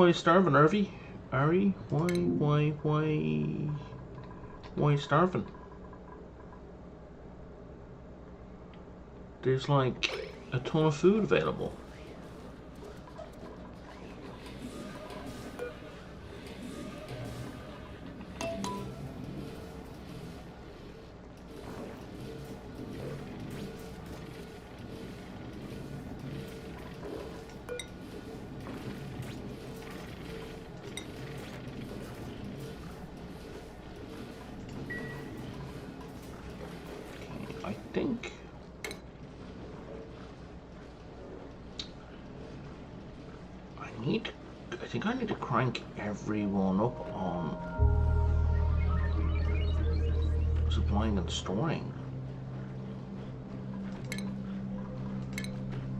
Why are you starving, Irvy? Ari? Why are you starving? There's like a ton of food available. I think I need to crank everyone up on supplying and storing.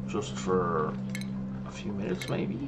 Just for a few minutes, maybe?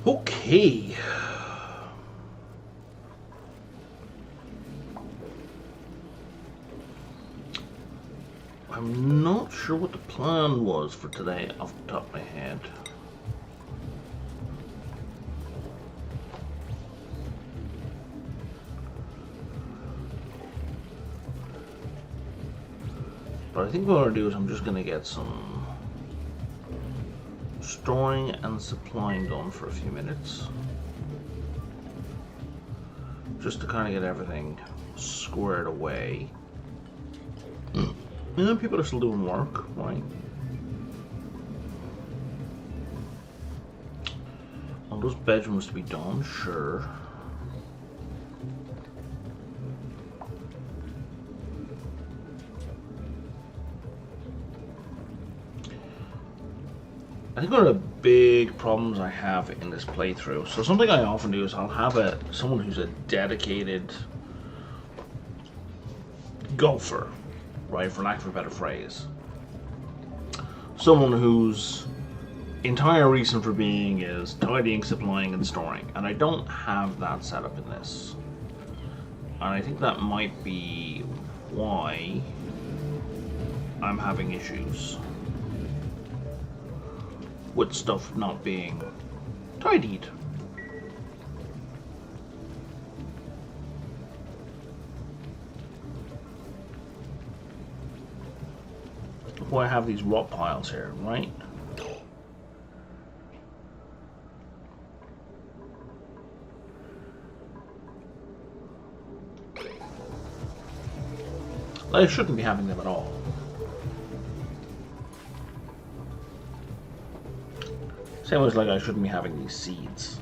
Okay. I'm not sure what the plan was for today off the top of my head. But I think what I'm going to do is I'm just going to get some storing and supplying done for a few minutes. Just to kind of get everything squared away. And then people are still doing work, right? All those bedrooms to be done, sure. I think one of the big problems I have in this playthrough, so something I often do is I'll have someone who's a dedicated golfer, right, for lack of a better phrase. Someone whose entire reason for being is tidying, supplying, and storing, and I don't have that set up in this. And I think that might be why I'm having issues with stuff not being tidied. Why I have these rot piles here, right? I shouldn't be having them at all. Same as like I shouldn't be having these seeds.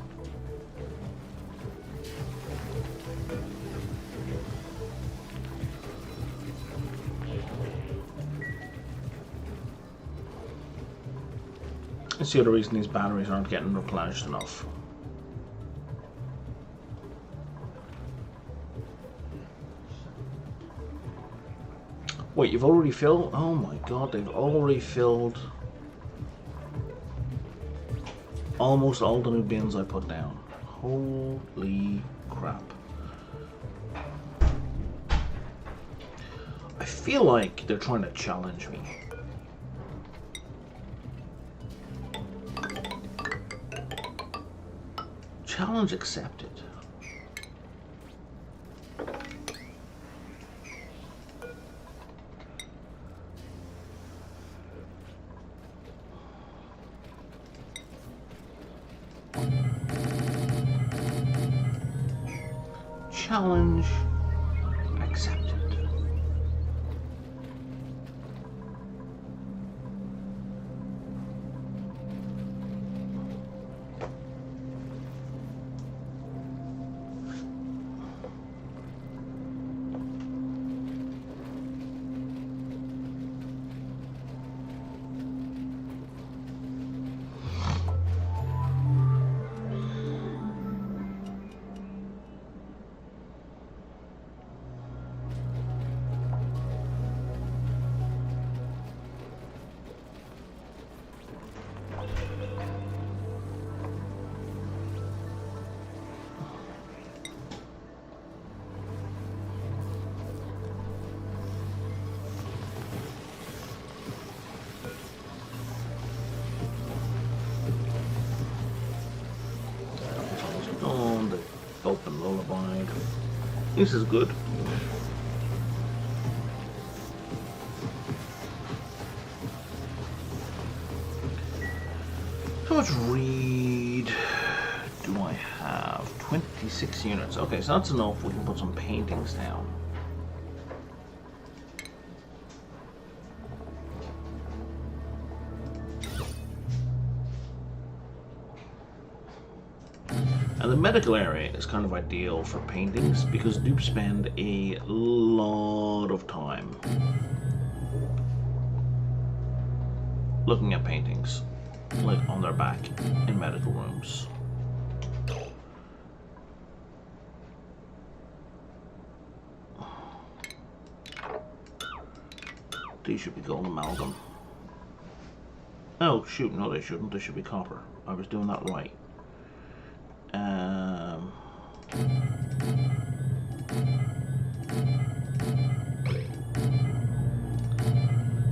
That's the other reason these batteries aren't getting replenished enough. Wait, you've already filled? Oh my god, they've already filled almost all the new bins I put down. Holy crap. I feel like they're trying to challenge me. Challenge accepted. Challenge accepted. Oh, the open lullaby. This is good. How much read do I have? 26 units. Okay, so that's enough. We can put some paintings down. And the medical area is kind of ideal for paintings because dupes spend a lot of time looking at paintings, like on their back in medical rooms. These should be gold amalgam. Oh shoot, no they shouldn't, they should be copper. I was doing that right.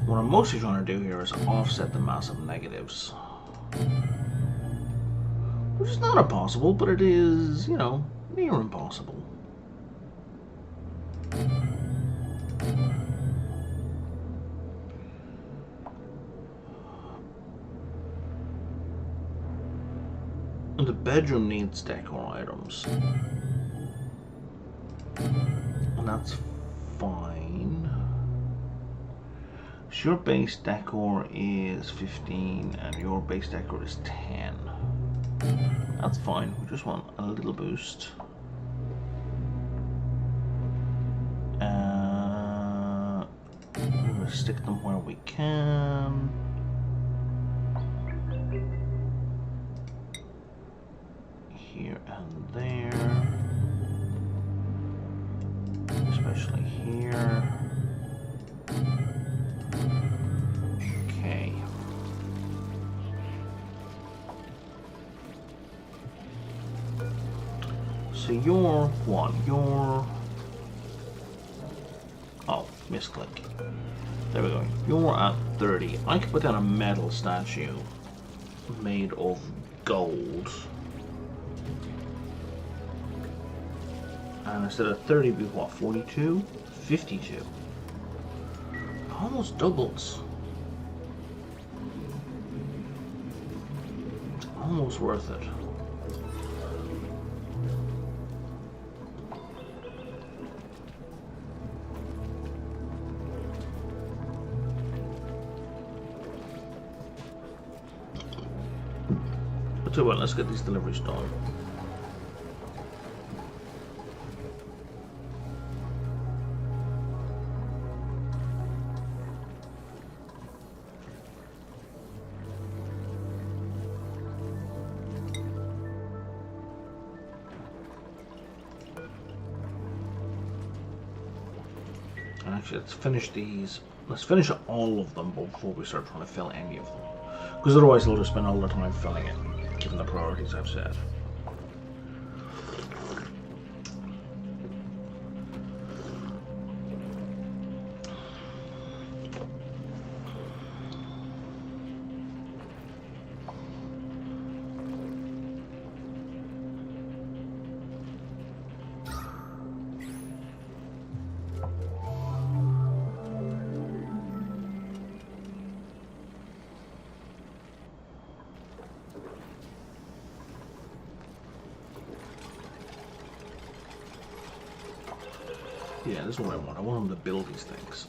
What I'm mostly trying to do here is offset the massive negatives. Which is not impossible, but it is, you know, near impossible. And the bedroom needs decor items. And that's fine. So your base decor is 15 and your base decor is 10. That's fine, we just want a little boost. We're going to stick them where we can. Here and there. Especially here. Okay. So you're what? You're... Oh, misclick. There we go. You're at 30. I could put down a metal statue made of gold. And instead of 30, it'd be what, 42? 52. Almost doubles. It's almost worth it. But tell you what, let's get these deliveries done. Actually, let's finish these. Let's finish all of them before we start trying to fill any of them. Because otherwise they'll just spend all the time filling it, given the priorities I've set. Yeah, this is what I want. I want them to build these things.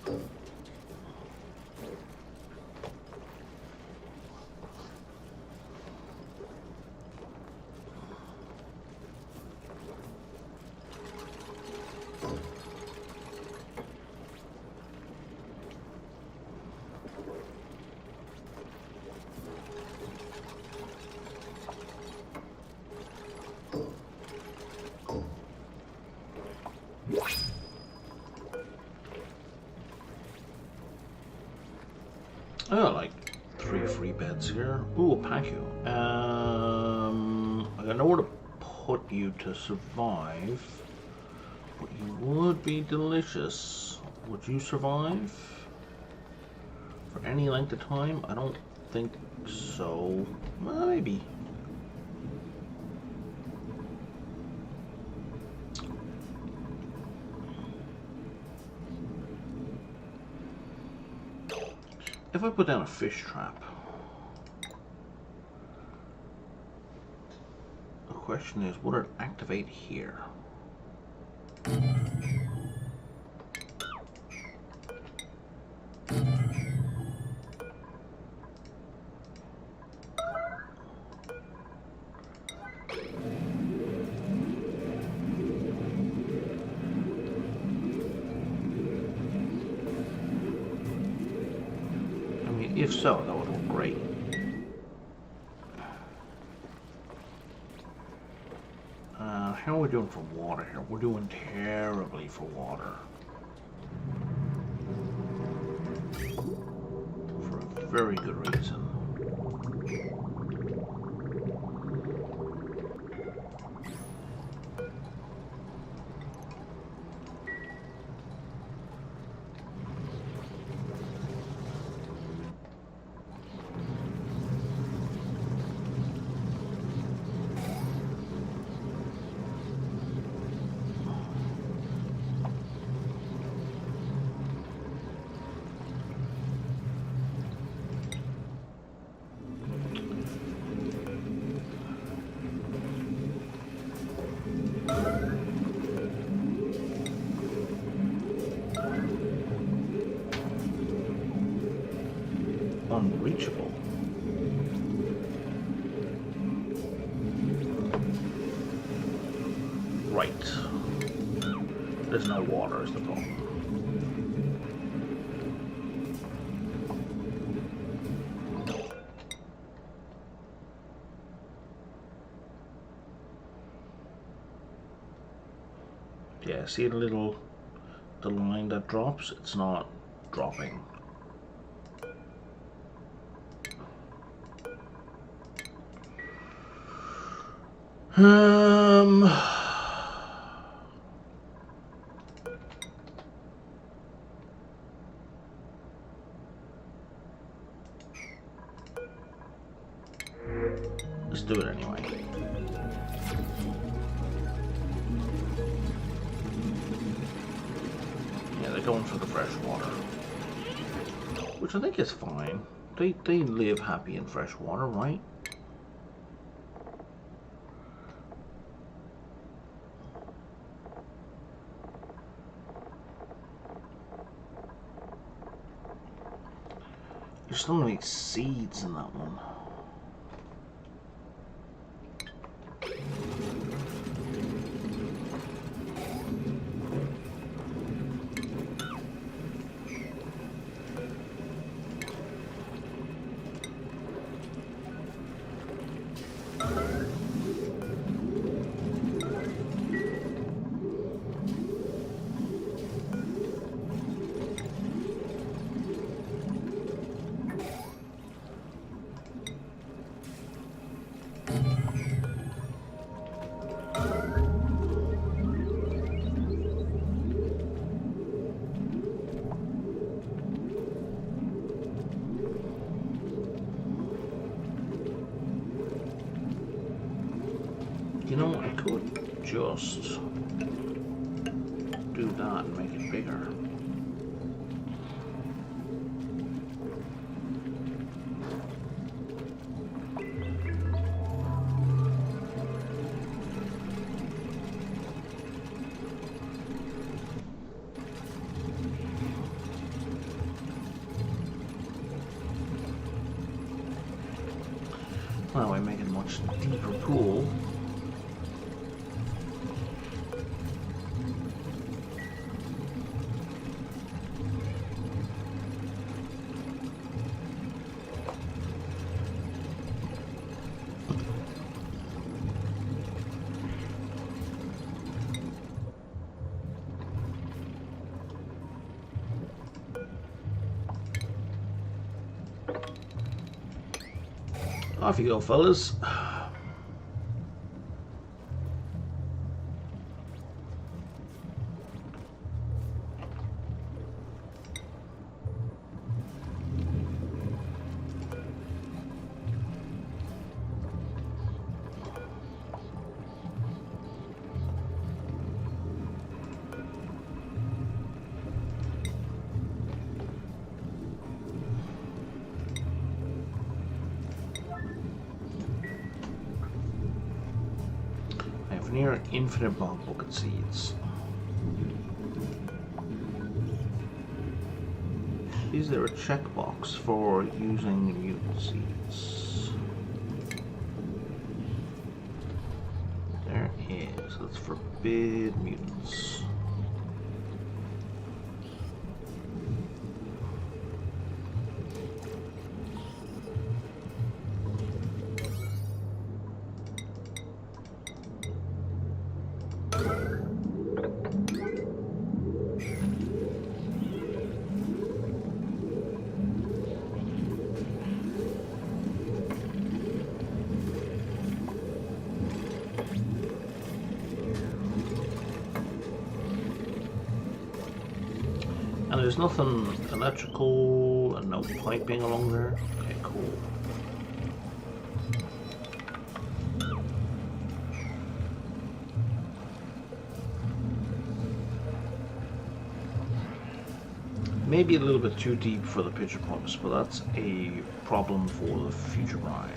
I got like 3 free beds here. Ooh, a patio. I got nowhere to put you to survive, but you would be delicious. Would you survive for any length of time? I don't think so. Well, maybe. If I put down a fish trap, the question is, would it activate here? If so, that would look great. How are we doing for water here? We're doing terribly for water. For a very good reason. Unreachable. Right. There's no water is the problem. Yeah, see the line that drops? It's not dropping. Let's do it anyway. Yeah, they're going for the fresh water, which I think is fine. They live happy in fresh water, right? There's so many seeds in that one. You know, I could just do that and make it bigger. much deeper pool. Off you go, fellas. Near infinite bomb bucket seeds. Is there a checkbox for using mutant seeds? There is. Let's forbid mutants. And there's nothing electrical and no piping along there. Okay, cool. Maybe a little bit too deep for the pitcher pumps, but that's a problem for the future brine.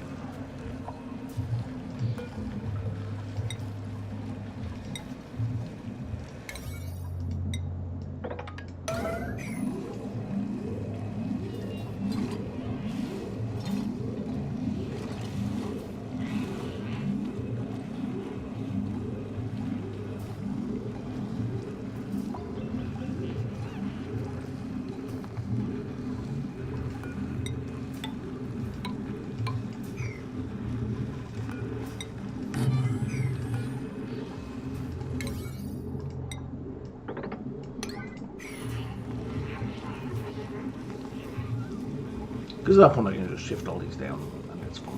Because at that point I can just shift all these down and it's fine.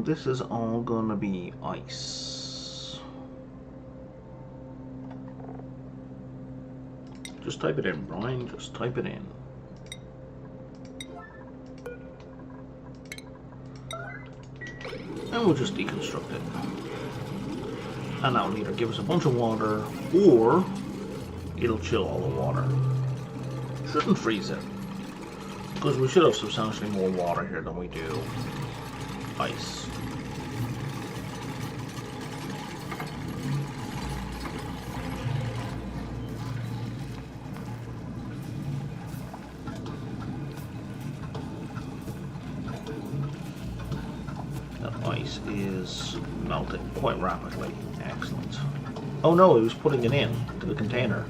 This is all gonna be ice. Just type it in, Brian. Just type it in. And we'll just deconstruct it. And that'll either give us a bunch of water or it'll chill all the water. Shouldn't freeze it, because we should have substantially more water here than we do ice. That ice is melting quite rapidly. Excellent. Oh no, he was putting it in to the container.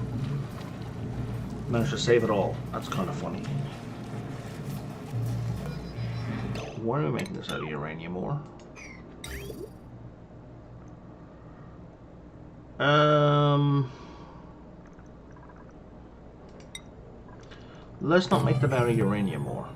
Managed to save it all. That's kind of funny. Why are we making this out of uranium ore? Let's not make them out of uranium ore.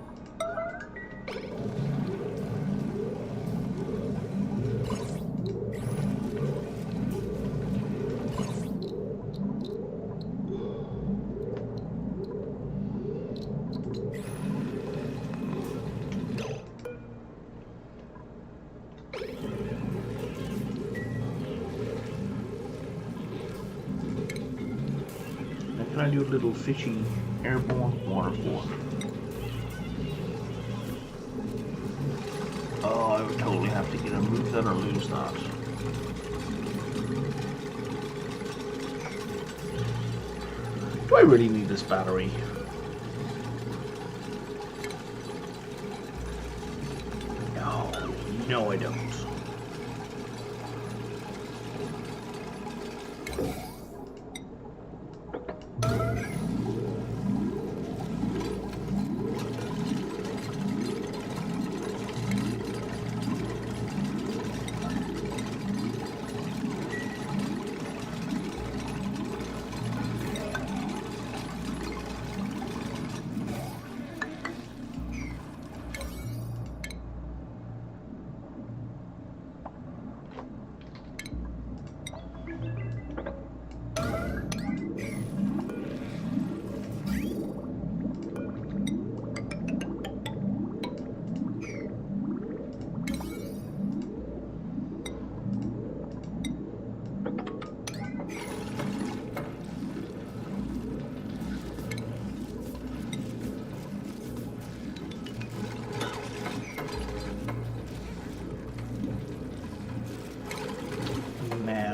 can I do a little fishy airborne water fort? Oh, I would totally have to either move that or lose that. Do I really need this battery? No, I don't.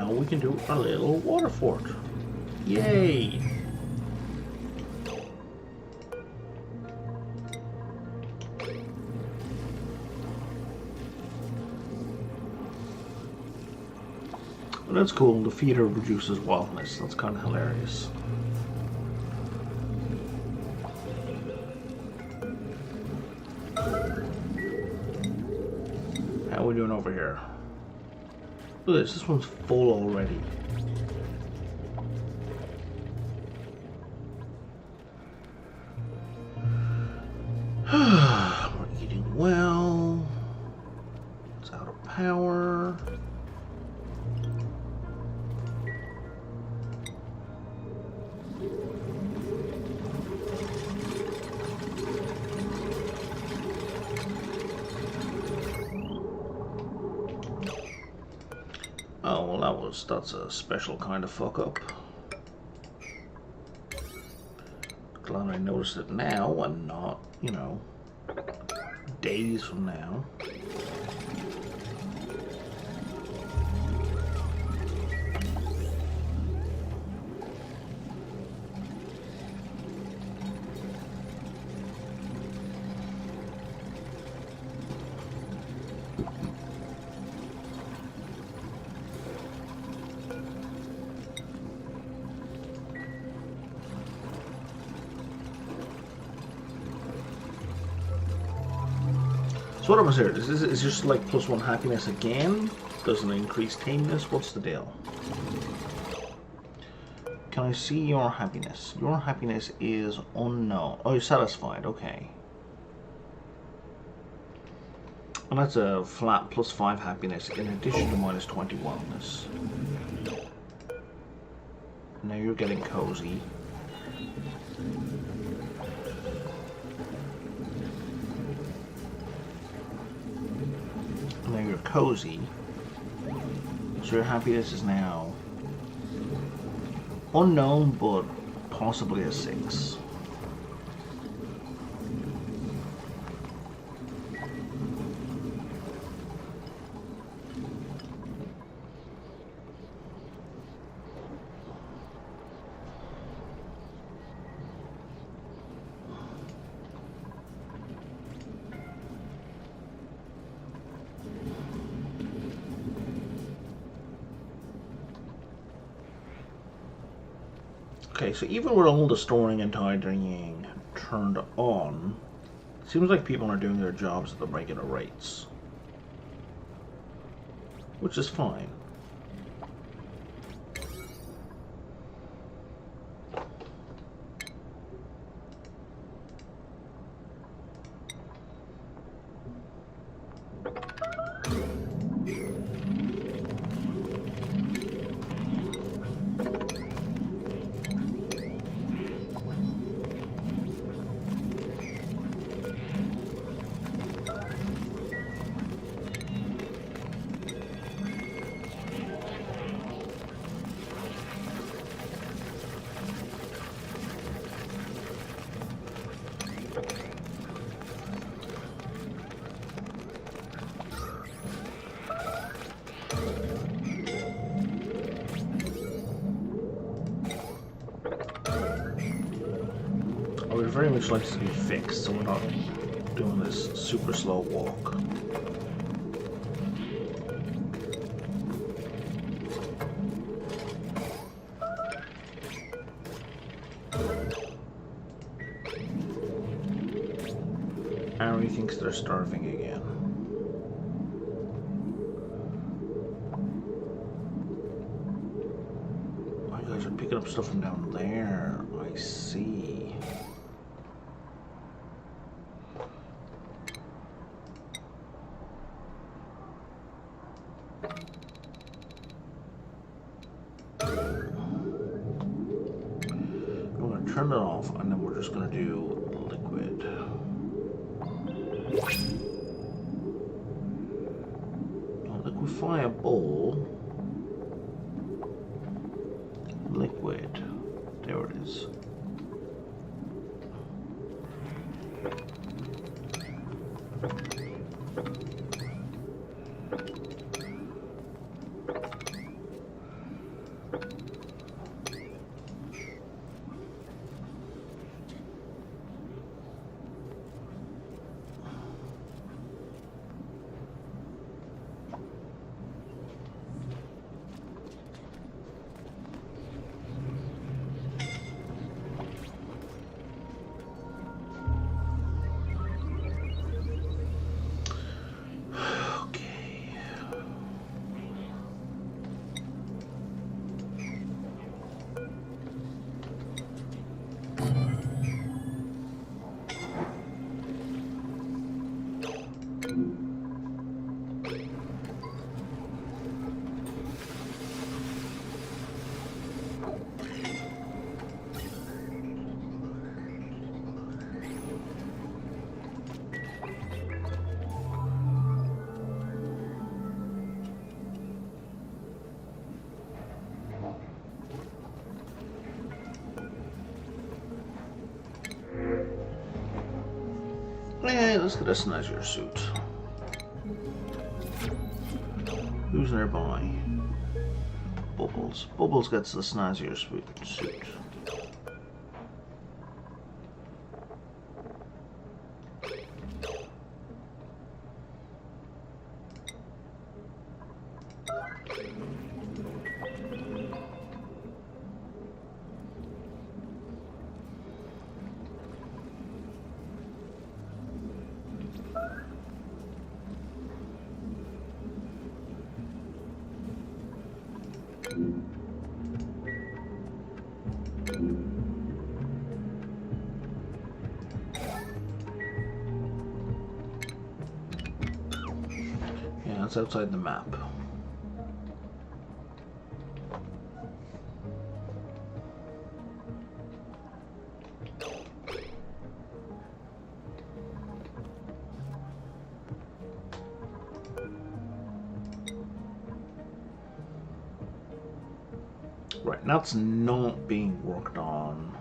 We can do a little water fort. Yay! Well, that's cool. The feeder reduces wildness. That's kind of hilarious. How are we doing over here? Look at this. This one's full already. We're eating well. It's out of power. Oh, well that's a special kind of fuck up. Glad I noticed it now and not, you know, days from now. So what was here? Is this just like +1 happiness again? Doesn't increase tameness? What's the deal? Can I see your happiness? Your happiness is unknown. Oh, you're satisfied. Okay. And that's a flat +5 happiness in addition to -20 wellness. Now you're getting cozy. Now you're cozy. So your happiness is now unknown, but possibly a 6. Okay, so even with all the storing and tidying turned on, it seems like people are doing their jobs at the regular rates. Which is fine. very much likes to be fixed, so we're not doing this super slow walk. Ari thinks they're starving again. Oh, you guys are picking up stuff from down there. I see. We're going to turn it off, and then we're just going to do liquid. Liquefy a bowl. Liquid. There it is. Hey, let's get a snazzier suit. Who's nearby? Bubbles. Bubbles gets the snazzier suit. Yeah, it's outside the map. Right, that's not being worked on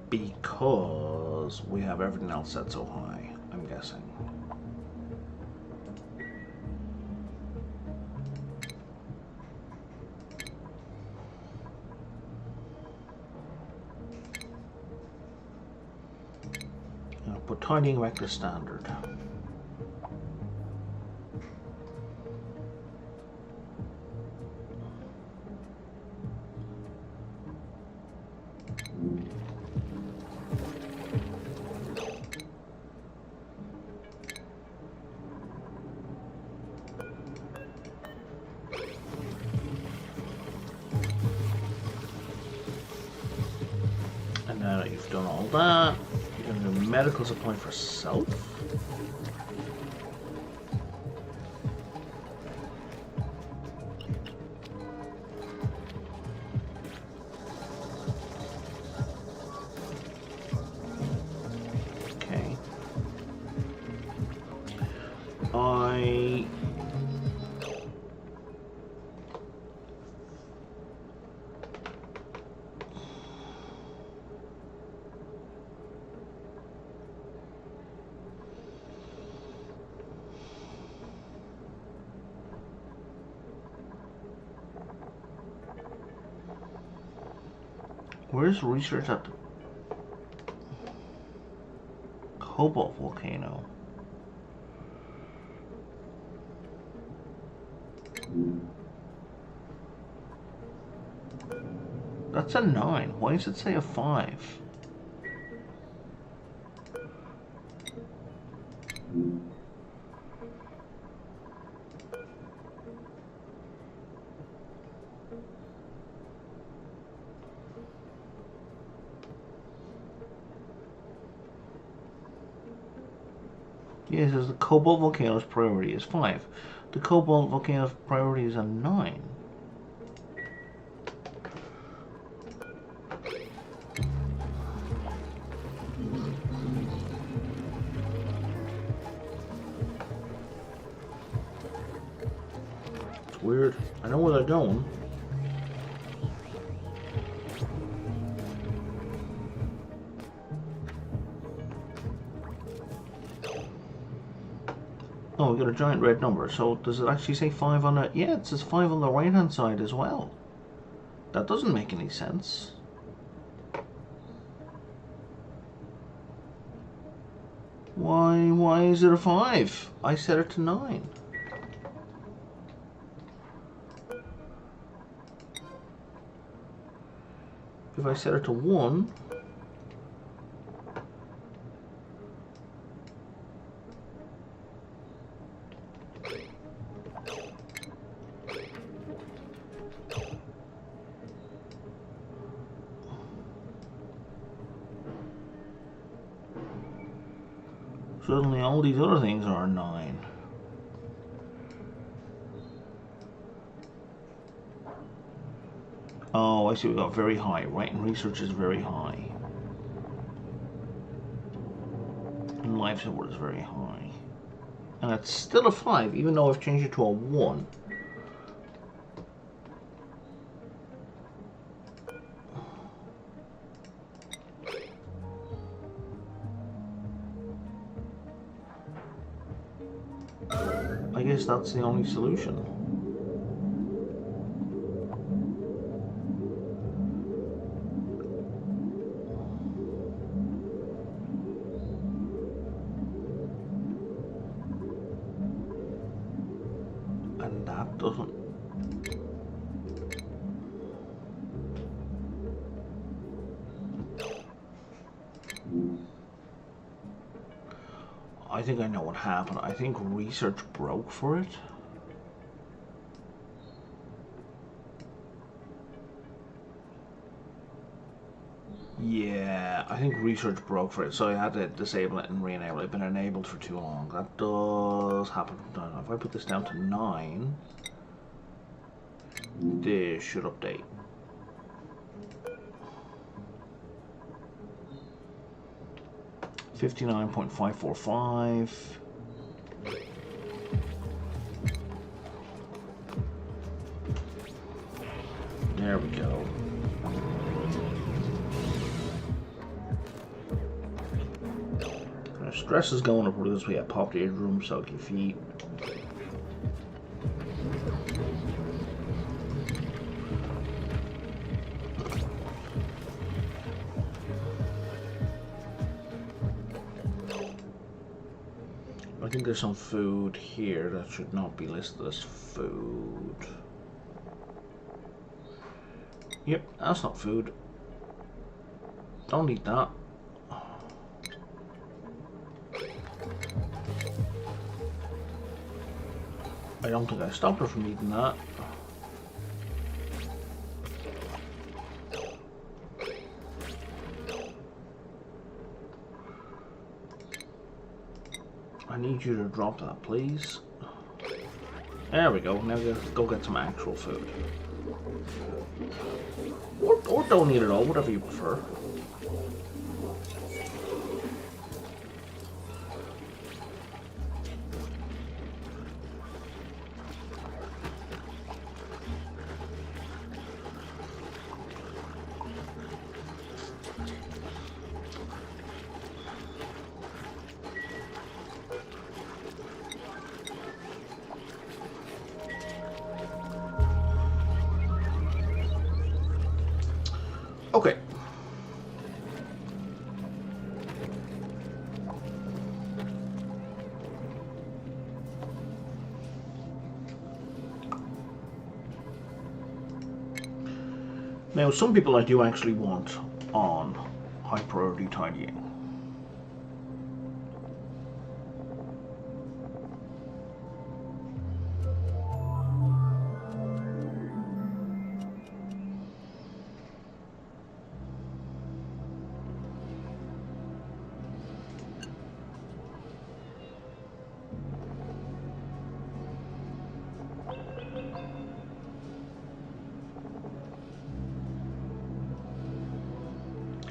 because we have everything else set so high, I'm guessing. I'll put tidying back to standard. And now that you've done all that, you're going to do medical supply for self. Okay. Where's research at? cobalt volcano. That's a 9. Why does it say a 5? Yeah, it says the cobalt volcano's priority is 5. The cobalt volcano's priority is a 9. It's weird. I know where they're going. Oh, we got a giant red number. So does it actually say 5 on it? Yeah, it says 5 on the right hand side as well. That doesn't make any sense. Why is it a 5? I set it to 9. If I set it to 1, suddenly all these other things are 9. Oh, I see, we got very high. Right, and research is very high. And life support is very high. And it's still a 5, even though I've changed it to a 1. I guess that's the only solution. And that doesn't... I think I know what happened. I think research broke for it. Yeah, I think research broke for it, so I had to disable it and re-enable it. It's been enabled for too long. That does happen from time to time. If I put this down to 9, this should update. $59.545. There we go. Stress is going up because we have popped eardrum, soggy feet. I think there's some food here that should not be listed as food. Yep, that's not food. Don't eat that. I don't think I stopped her from eating that. I need you to drop that, please. There we go. Now let's go get some actual food. Or don't eat it all, whatever you prefer. Okay. Now, some people I do actually want on high priority tidying.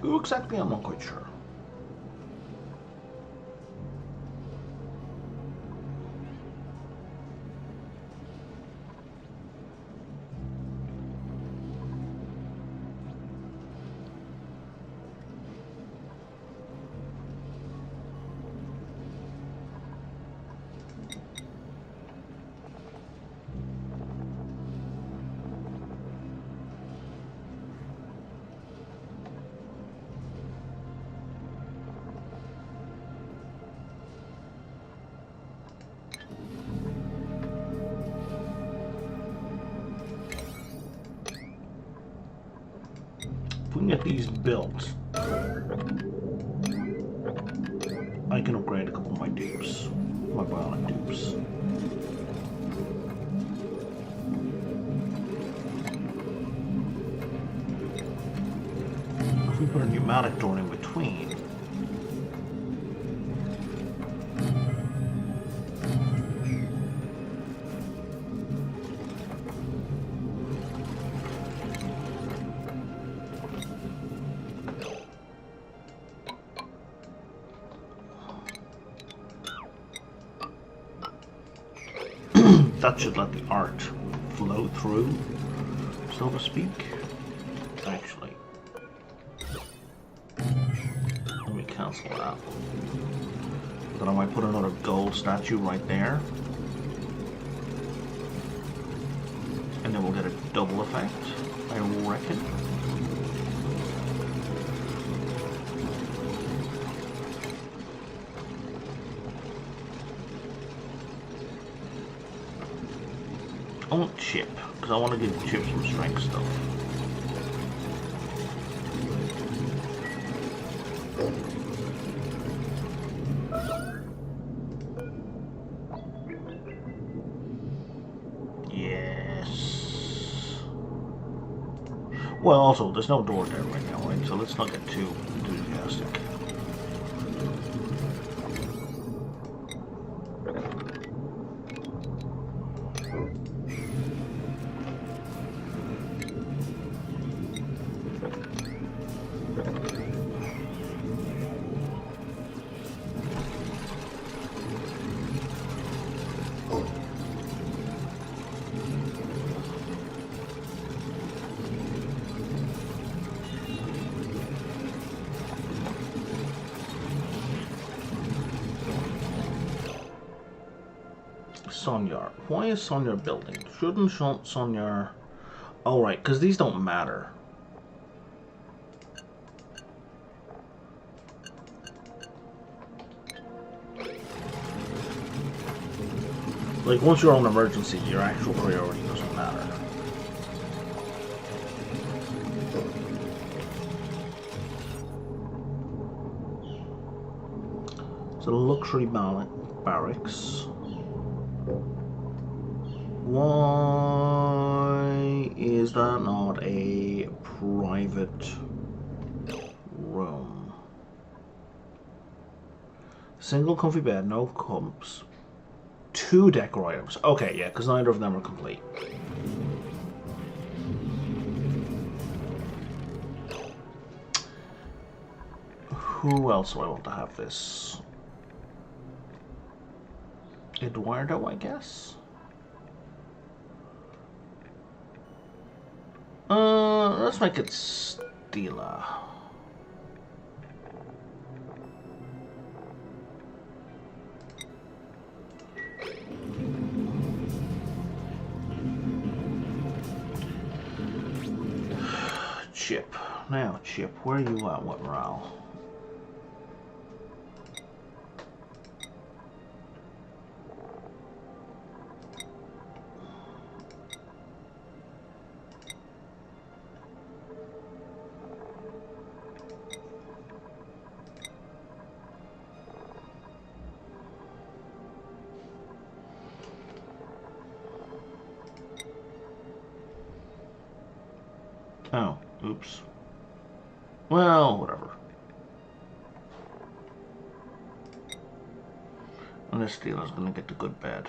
Who exactly? I'm not quite sure. If we can get these built, I can upgrade a couple of my dupes, my bionic dupes. If we put a pneumatic door in between, that should let the art flow through, so to speak. Actually, let me cancel that. Then I might put another gold statue right there. And then we'll get a double effect, I reckon. I want Chip, because I want to give Chip some strength stuff. Yes. Well, also, there's no door there right now, right? So let's not get too enthusiastic. Sonyar. Why is Sonyar building? Shouldn't Sonyar... Oh, right, because these don't matter. Like, once you're on emergency, your actual priority doesn't matter. So, luxury barracks. Why is that not a private room? Single comfy bed, no cups. 2 decor items. Okay, yeah, because neither of them are complete. Who else do I want to have this? Eduardo, I guess? Let's make it Stila. Chip. Now, Chip, where are you at? What morale? Oh, oops. Well, whatever. And this Steeler's gonna get the good bed.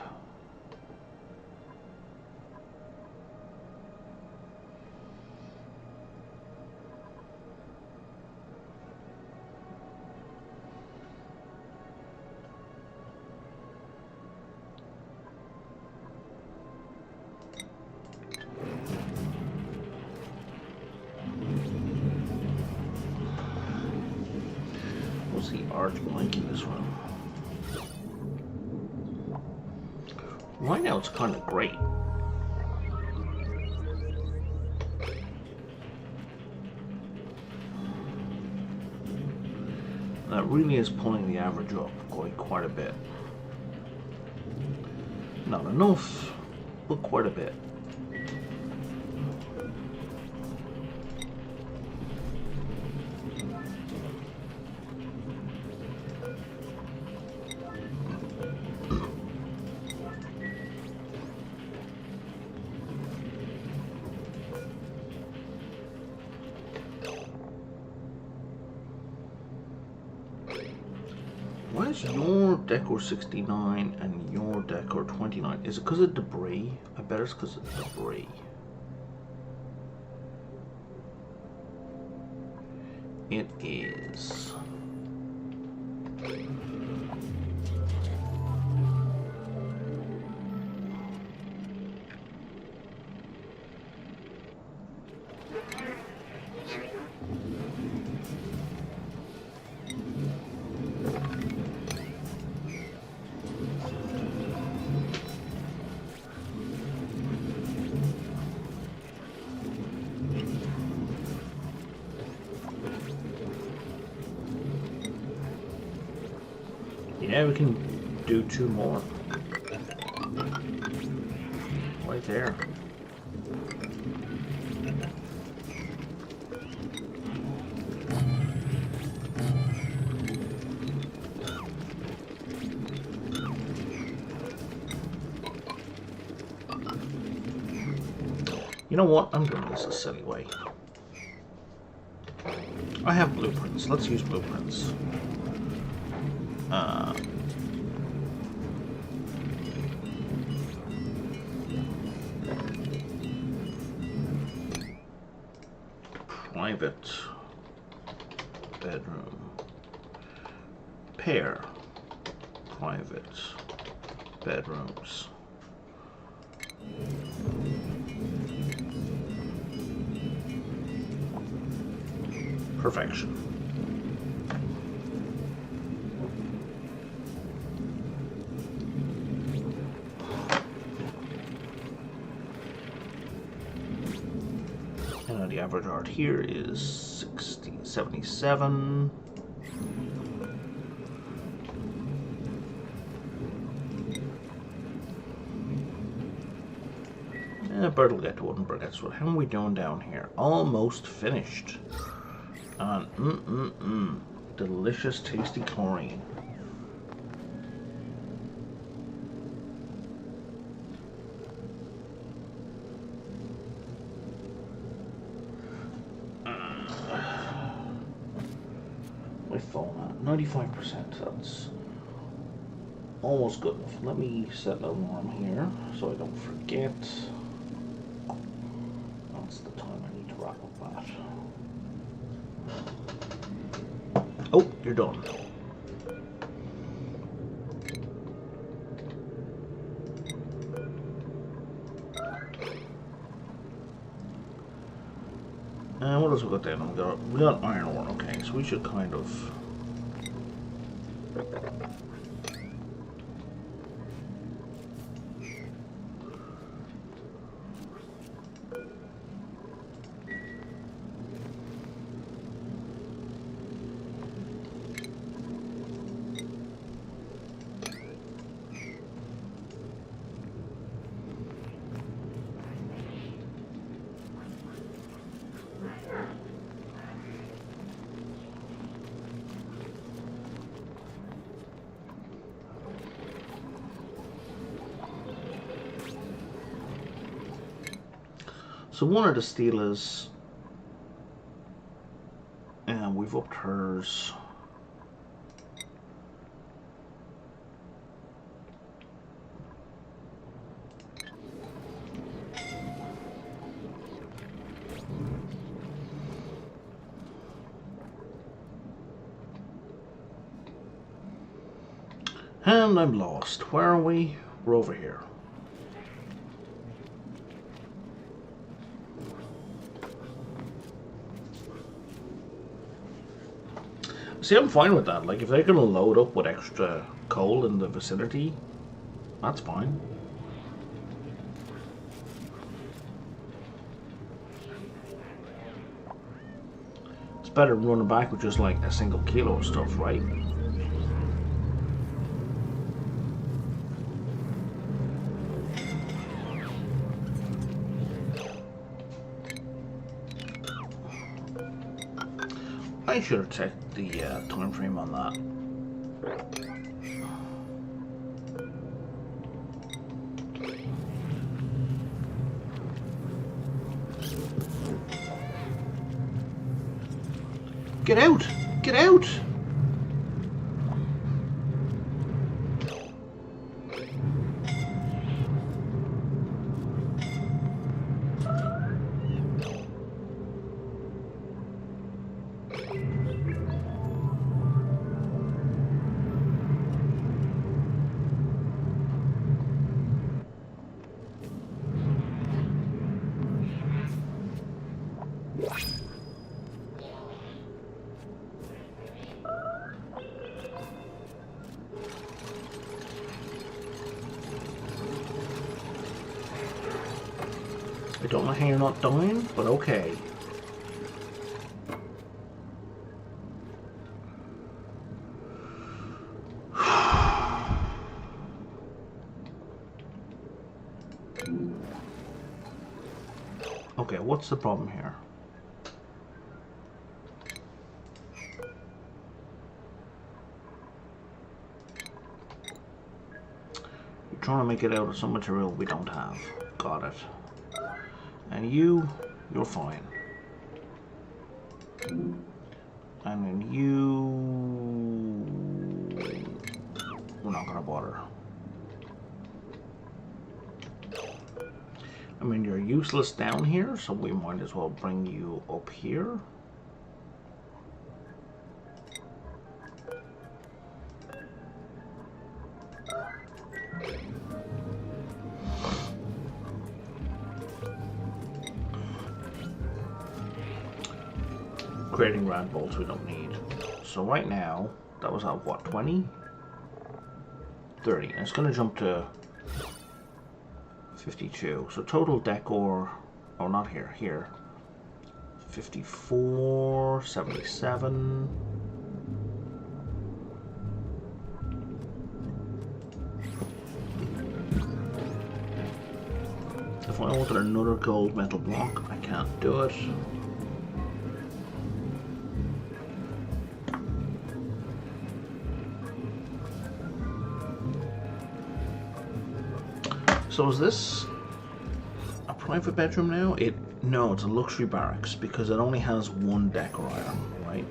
What's the arch blank in this room? Right now it's kind of great. That really is pulling the average up quite a bit. Not enough, but quite a bit. Why is your decor 69 and your decor 29? Is it because of debris? I bet it's because of debris. It is. Yeah, we can do 2 more. Right there. You know what? I'm doing this a silly way. I have blueprints. Let's use blueprints. Private bedroom. Pair private bedrooms. Perfection. And the average art here is 77. Bird will get to wooden briquettes. What are we doing down here? Almost finished. And delicious, tasty chlorine. My phone at 95%. That's almost good enough. Let me set an alarm here so I don't forget. That's the time I need to wrap up that. Oh, you're done. And what else we got there? We got iron ore, okay, so we should kind of... So one of the steelers we've upped hers. And I'm lost. Where are we? We're over here. See, I'm fine with that. Like, if they're gonna load up with extra coal in the vicinity, that's fine. It's better than running back with just like a single kilo of stuff, right? I should have checked the time frame on that. Get out! Get out! I don't know how you're not dying, but okay. Okay, what's the problem here? You're trying to make it out of some material we don't have. Got it. And you're fine. And then we're not gonna bother. I mean, you're useless down here, so we might as well bring you up here. Creating rad bolts we don't need. So right now, that was at what, 20? 30. And it's going to jump to 52. So total decor, oh not here, here. 54, 77. If I wanted another gold metal block, I can't do it. So is this a private bedroom now? No, it's a luxury barracks because it only has one decor item, right?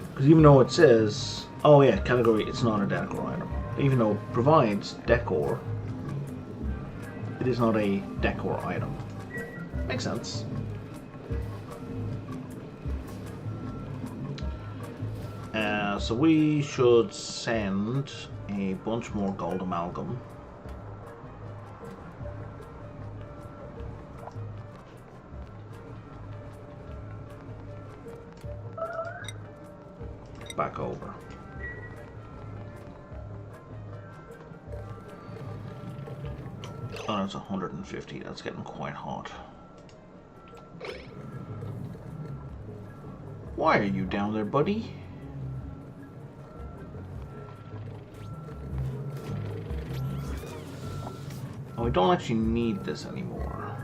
Because even though it says, oh yeah, category, it's not a decor item. Even though it provides decor, it is not a decor item. Makes sense. So we should send a bunch more gold amalgam. Back over. Oh, that's 150. That's getting quite hot. Why are you down there, buddy? Oh, we don't actually need this anymore.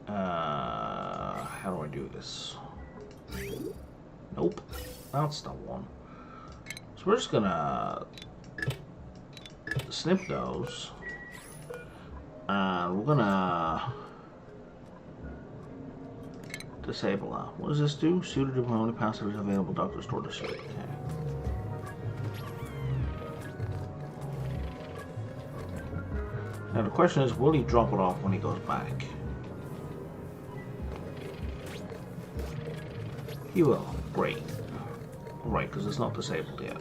How do I do this? Nope, that's the one. So we're just gonna snip those And we're gonna disable that. What does this do? Suited to only passengers available. Doctor store the suit. Okay. Now the question is, will he drop it off when he goes back? He will. Great. Right, because it's not disabled yet.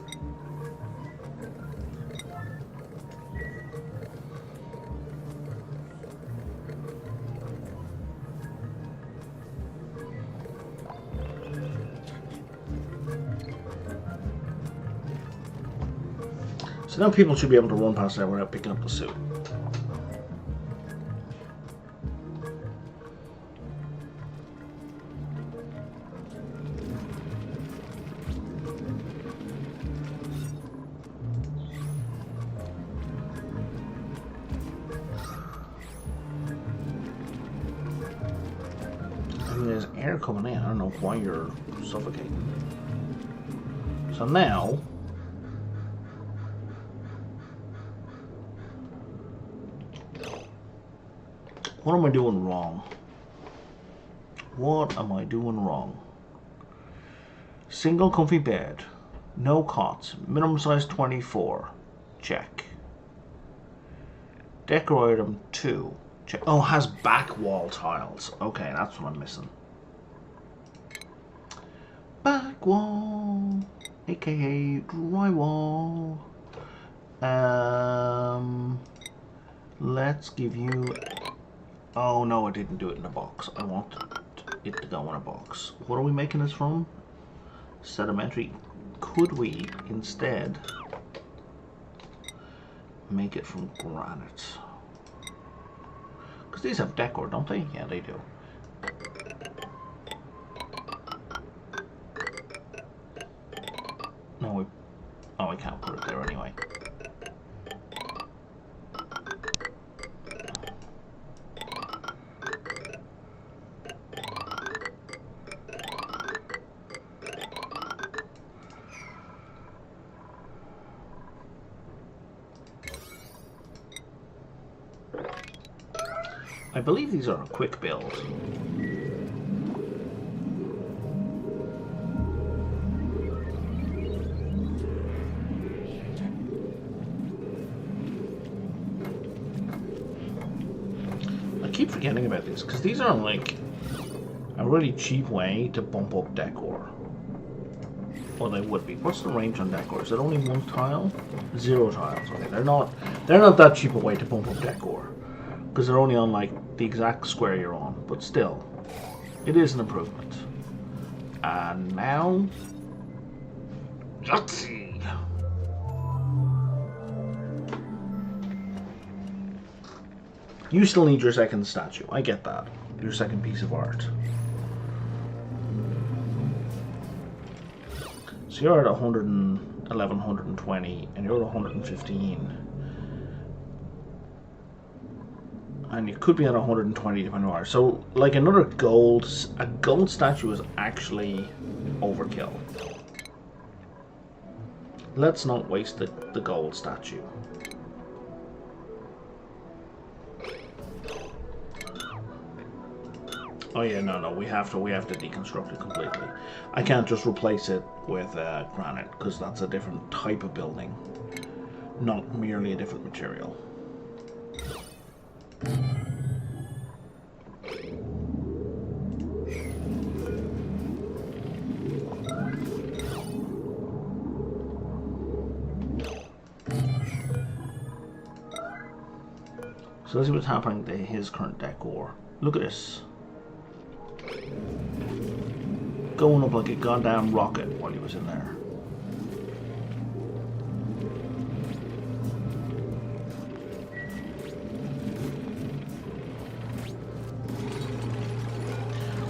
So now people should be able to run past there without picking up the suit. There's air coming in. I don't know why you're suffocating. So now, what am I doing wrong? What am I doing wrong? Single comfy bed. No cots. Minimum size 24. Check. Decor item 2. Check. Oh, has back wall tiles. Okay, that's what I'm missing. Back wall, aka drywall. Let's give you. Oh no, I didn't do it in a box. I want it to go in a box. What are we making this from? Sedimentary. Could we instead make it from granite? Because these have decor, don't they? Yeah, they do. No, I can't put it there anyway. I believe these are a quick build. I keep forgetting about these because these are like a really cheap way to bump up decor. Well, they would be. What's the range on decor? Is it only 1 tile? 0 tiles. Okay, they're not that cheap a way to bump up decor. Because they're only on like the exact square you're on, but still, it is an improvement. And now, Yahtzee! You still need your second statue. I get that. Your second piece of art. So you're at 111, 120, and you're at 115. And you could be at 120 depending on. So, like a gold statue is actually overkill. Let's not waste the gold statue. Oh yeah, no, we have to deconstruct it completely. I can't just replace it with granite because that's a different type of building, not merely a different material. So let's see what's happening to his current decor. Look at this. Going up like a goddamn rocket while he was in there.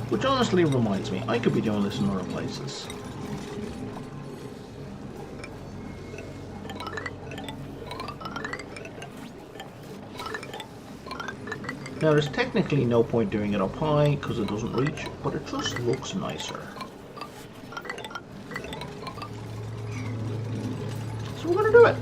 Which honestly reminds me, I could be doing this in other places. Now there's technically no point doing it up high because it doesn't reach, but it just looks nicer. So we're going to do it.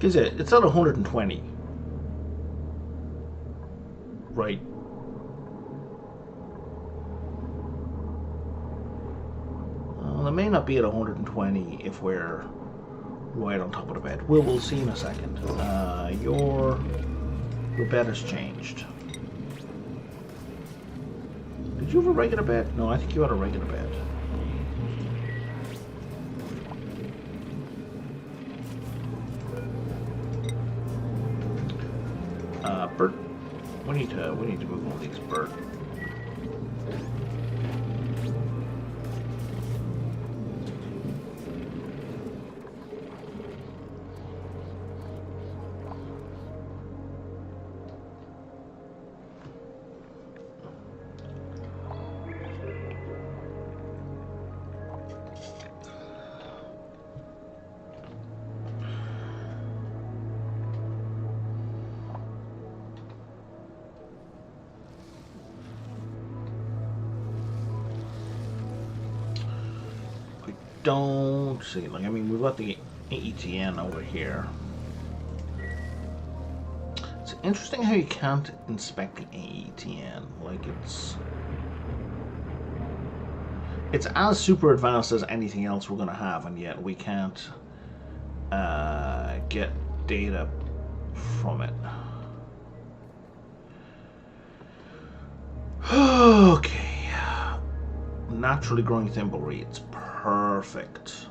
Is it? It's at 120. Right. Well, it may not be at 120 if we're right on top of the bed. We'll see in a second. Your bed has changed. Did you have a regular bed? No, I think you had a regular bed. Bert, we need to move all these, Bert. Don't see, like, I mean, we've got the AETN over here. It's interesting how you can't inspect the AETN. Like, it's as super advanced as anything else we're going to have, and yet we can't get data from it. Okay. Naturally growing thimble reeds. Perfect.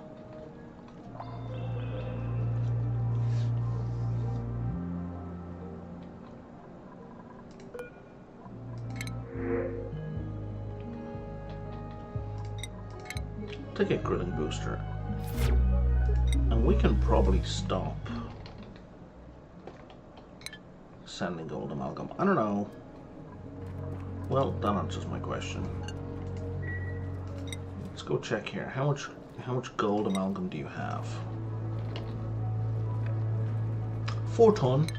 Take a grilling booster. And we can probably stop sending gold amalgam. I don't know. Well, that answers my question. Let's go check here. How much gold amalgam do you have? 4 ton.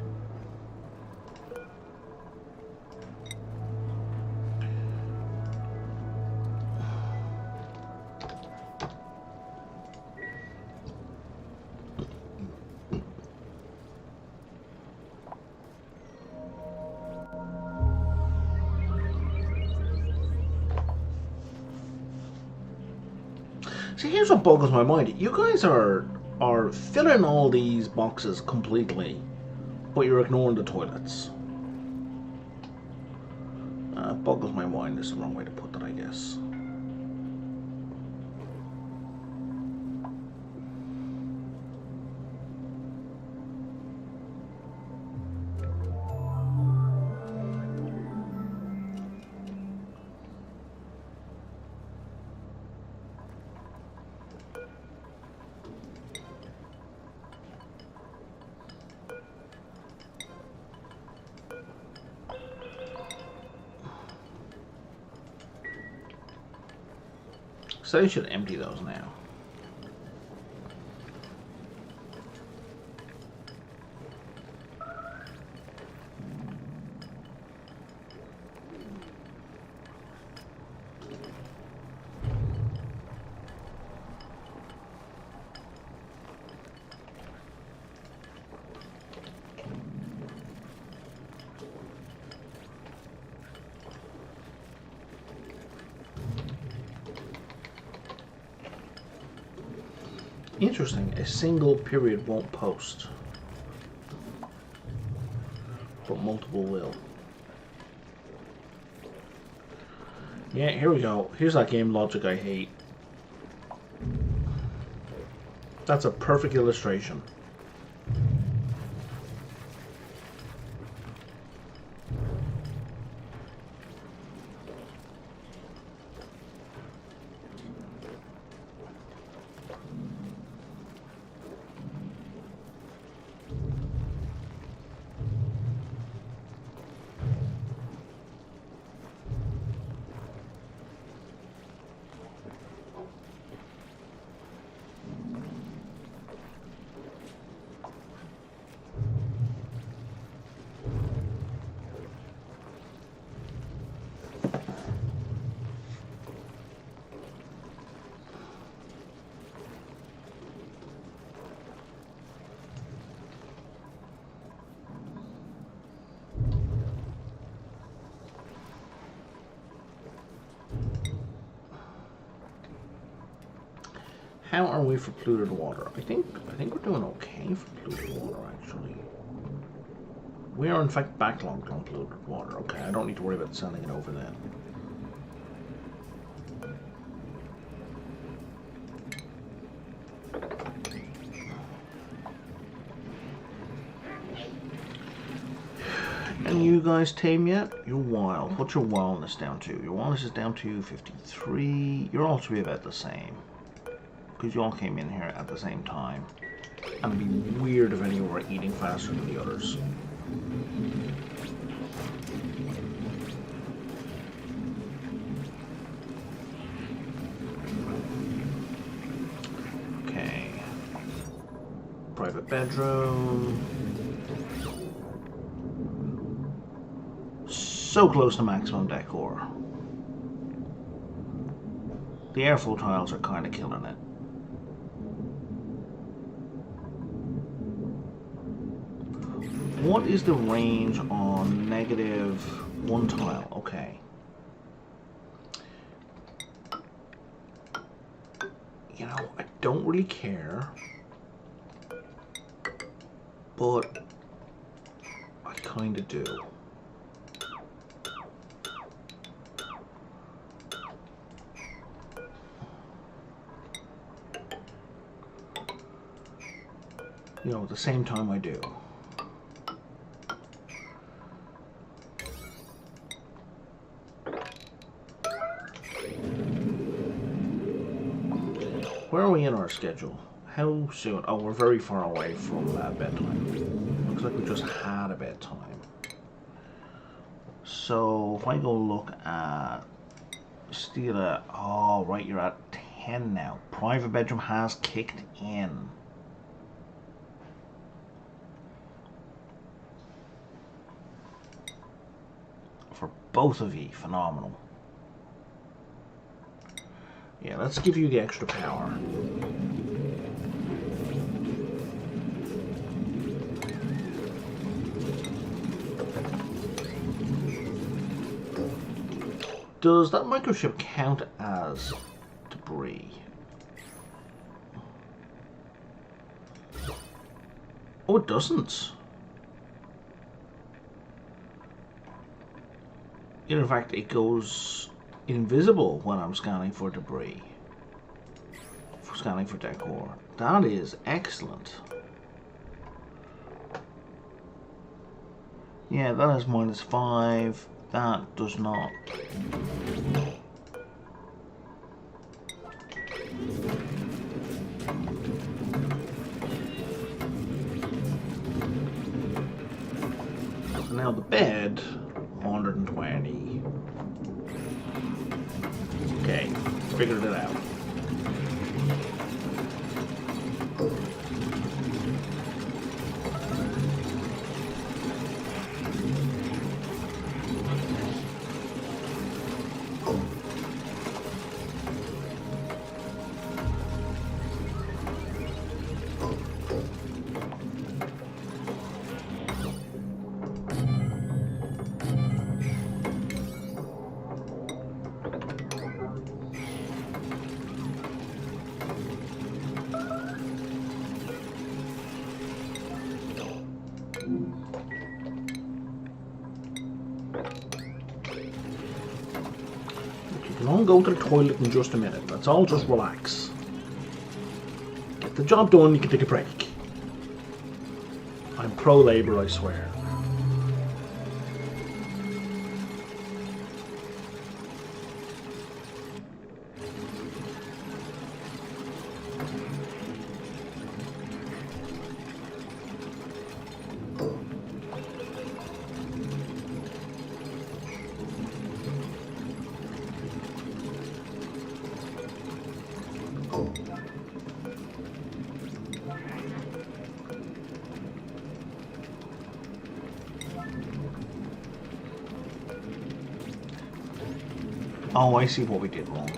See, here's what boggles my mind. You guys are filling all these boxes completely, but you're ignoring the toilets. Boggles my mind is the wrong way to put that, I guess. So you should empty those now. Interesting, a single period won't post, but multiple will. Yeah, here we go. Here's that game logic I hate. That's a perfect illustration. How are we for polluted water? I think we're doing okay for polluted water, actually. We are in fact backlogged on polluted water. Okay, I don't need to worry about sending it over then. And you guys tame yet? You're wild. What's your wildness down to? Your wildness is down to 53. You're all to be about the same. Because you all came in here at the same time. And it'd be weird if any were eating faster than the others. Okay. Private bedroom. So close to maximum decor. The airflow tiles are kind of killing it. What is the range on -1 tile? Okay. You know, I don't really care. But I kind of do. You know, at the same time I do. Where are we in our schedule? How soon? Oh, we're very far away from bedtime. Looks like we just had a bedtime. So, if I go look at Stila, oh, right, you're at 10 now. Private bedroom has kicked in. For both of you, phenomenal. Yeah, let's give you the extra power. Does that microchip count as debris? Oh, it doesn't. In fact, it goes invisible when I'm scanning for debris. Scanning for decor. That is excellent. Yeah, that is -5. That does not. So now the bed, 120. Okay, figured it out. I'll go to the toilet in just a minute. Let's all just relax. Get the job done, you can take a break. I'm pro-labor, I swear. Oh, I see what we did wrong.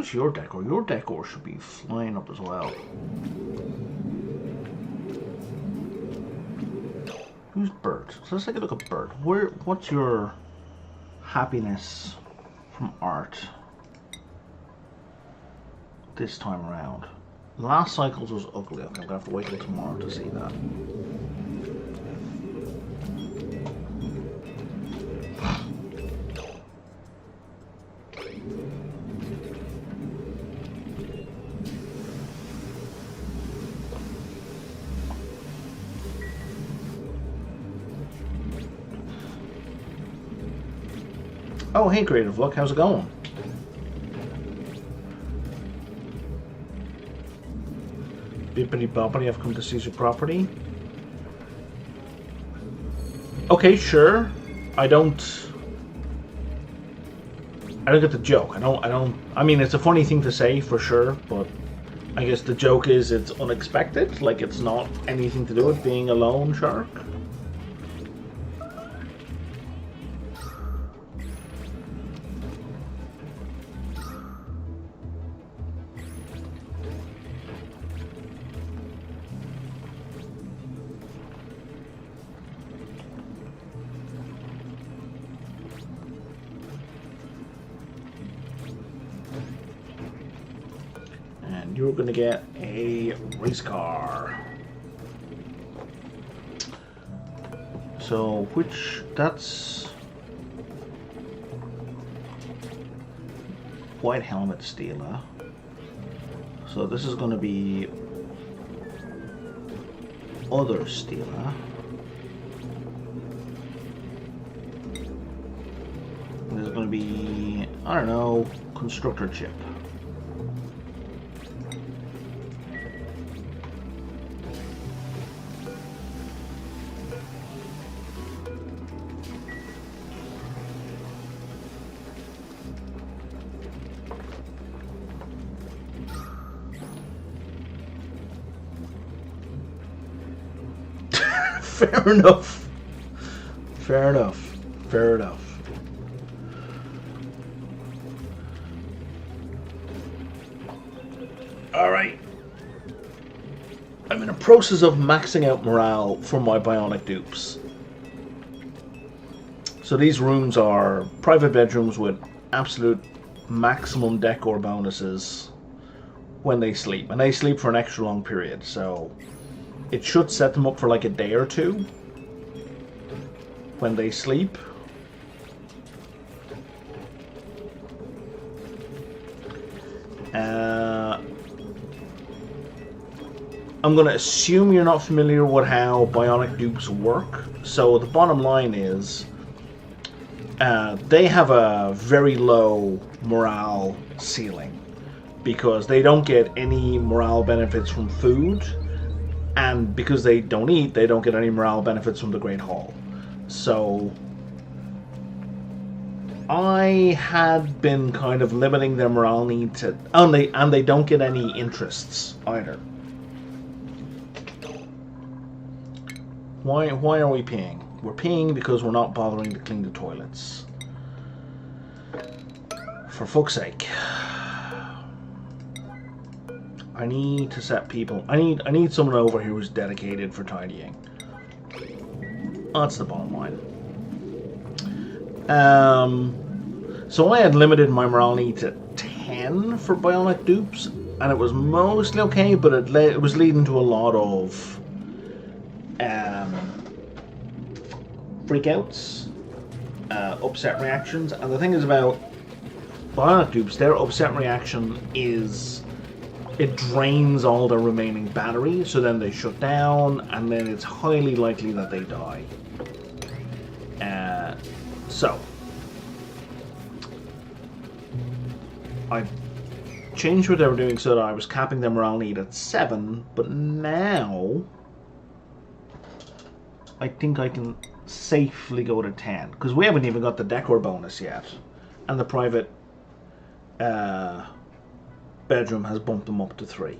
How's your decor? Your decor should be flying up as well. Who's Bert? So let's take a look at Bert. What's your happiness from art this time around? Last cycles was ugly. Okay, I'm gonna have to wait till tomorrow to see that. Oh, hey, Creative Look, how's it going? Bippity boppity, I've come to seize your property. Okay, sure. I don't get the joke. I mean, it's a funny thing to say for sure, but I guess the joke is it's unexpected. Like, it's not anything to do with being a loan shark. You're going to get a race car. So, that's white helmet stealer. So this is going to be other stealer. There's going to be, I don't know, constructor chip. Fair enough. Fair enough. Fair enough. Alright. I'm in a process of maxing out morale for my bionic dupes. So these rooms are private bedrooms with absolute maximum decor bonuses when they sleep. And they sleep for an extra long period, so it should set them up for like a day or two when they sleep. I'm going to assume you're not familiar with how bionic dupes work. So the bottom line is they have a very low morale ceiling because they don't get any morale benefits from food. And because they don't eat, they don't get any morale benefits from the Great Hall. So I had been kind of limiting their morale need to, and they don't get any interests either. Why are we peeing? We're peeing because we're not bothering to clean the toilets. For fuck's sake. I need to set people. I need someone over here who's dedicated for tidying. That's the bottom line. So I had limited my morale need to 10 for bionic dupes, and it was mostly okay, but it was leading to a lot of freakouts, upset reactions. And the thing is about bionic dupes, their upset reaction is it drains all the remaining battery, so then they shut down, and then it's highly likely that they die. So I changed what they were doing so that I was capping their morale need at 7, but now I think I can safely go to 10, because we haven't even got the decor bonus yet, and the private bedroom has bumped them up to 3.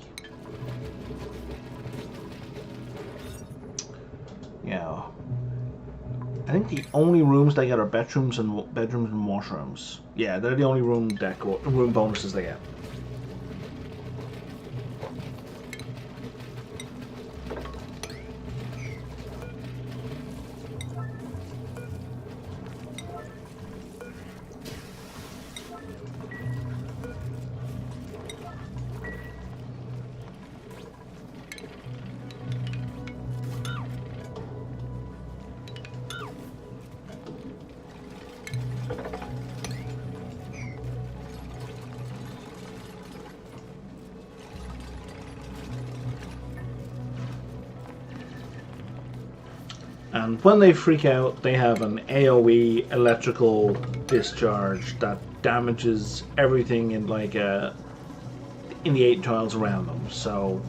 Yeah, I think the only rooms they get are bedrooms and washrooms. Yeah, they're the only room bonuses they get. And when they freak out, they have an AoE electrical discharge that damages everything in like in the 8 tiles around them. So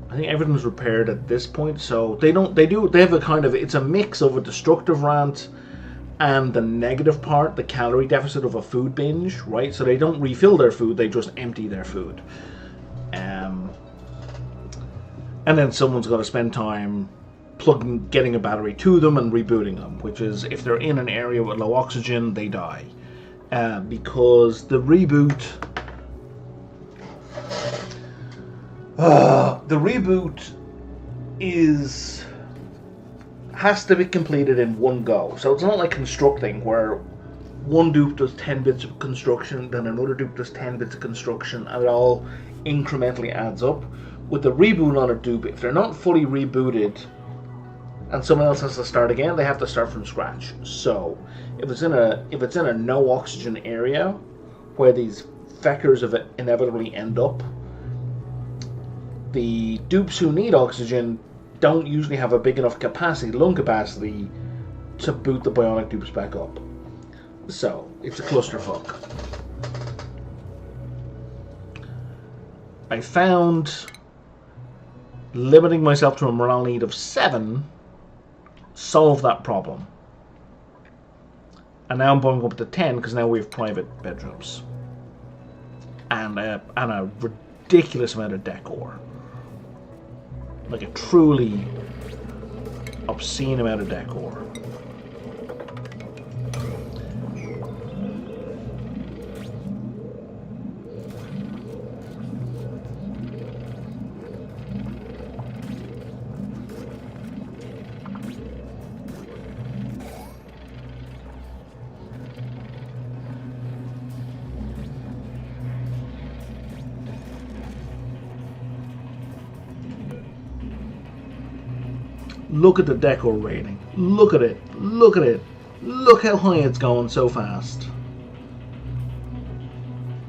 I think everything's repaired at this point. So they have a kind of, it's a mix of a destructive rant and the negative part, the calorie deficit of a food binge, right? So they don't refill their food, they just empty their food. And then someone's got to spend time getting a battery to them and rebooting them, which is, if they're in an area with low oxygen, they die. Because the reboot has to be completed in one go. So it's not like constructing, where one dupe does 10 bits of construction, then another dupe does 10 bits of construction, and it all incrementally adds up. With the reboot on a dupe, if they're not fully rebooted and someone else has to start again, they have to start from scratch. So if it's in a no oxygen area where these vectors of it inevitably end up, the dupes who need oxygen don't usually have a big enough lung capacity to boot the bionic dupes back up. So it's a clusterfuck. I found limiting myself to a morale need of 7 solved that problem. And now I'm going up to 10 because now we have private bedrooms. And a ridiculous amount of decor. Like a truly obscene amount of decor. Look at the decor rating. Look at it. Look at it. Look how high it's going so fast.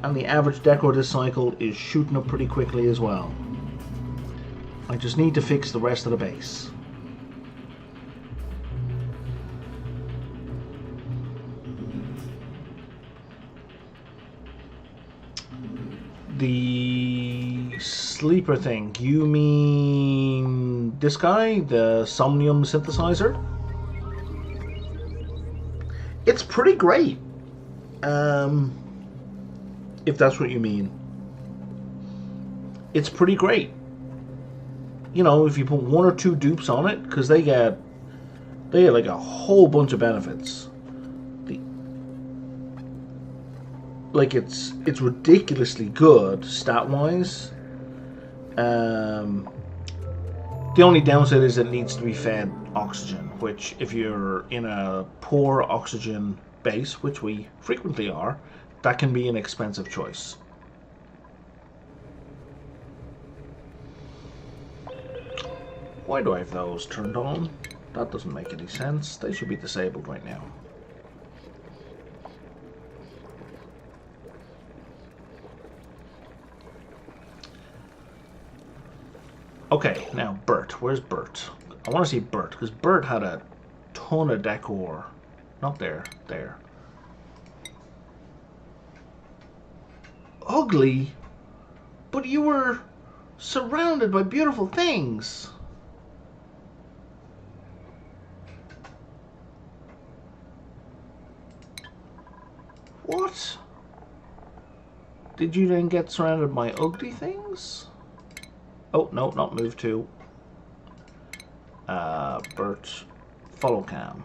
And the average decor this cycle is shooting up pretty quickly as well. I just need to fix the rest of the base. The sleeper thing, you mean this guy, the Somnium synthesizer? It's pretty great, if that's what you mean. It's pretty great. You know, if you put 1 or 2 dupes on it, because they get like a whole bunch of benefits. Like it's ridiculously good stat-wise. The only downside is it needs to be fed oxygen, which if you're in a poor oxygen base, which we frequently are, that can be an expensive choice. Why do I have those turned on? That doesn't make any sense. They should be disabled right now. Okay, now Bert. Where's Bert? I want to see Bert, because Bert had a ton of decor. Not there. There. Ugly? But you were surrounded by beautiful things. What? Did you then get surrounded by ugly things? Oh, no, not move to. Bert, follow cam.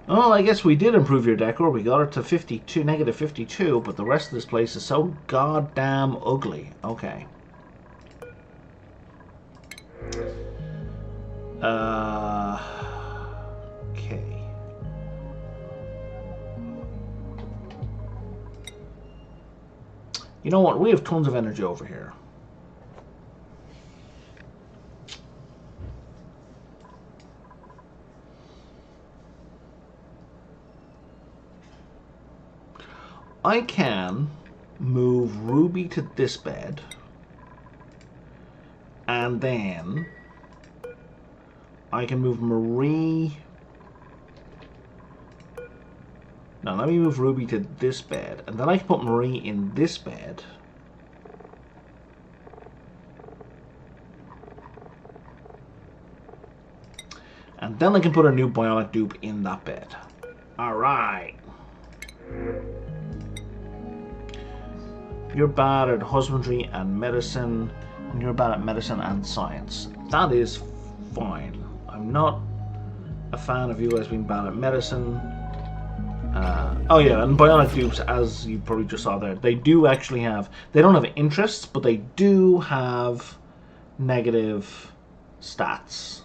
Oh, I guess we did improve your decor. We got it to 52, negative 52, but the rest of this place is so goddamn ugly. Okay. Okay. You know what? We have tons of energy over here. I can move Ruby to this bed, and then I can move Marie. Now let me move Ruby to this bed, and then I can put Marie in this bed. And then I can put a new bionic dupe in that bed. Alright. You're bad at husbandry and medicine, and you're bad at medicine and science. That is fine. I'm not a fan of you guys being bad at medicine. Oh yeah, and bionic dupes, as you probably just saw there, they do actually have, they don't have interests, but they do have negative stats.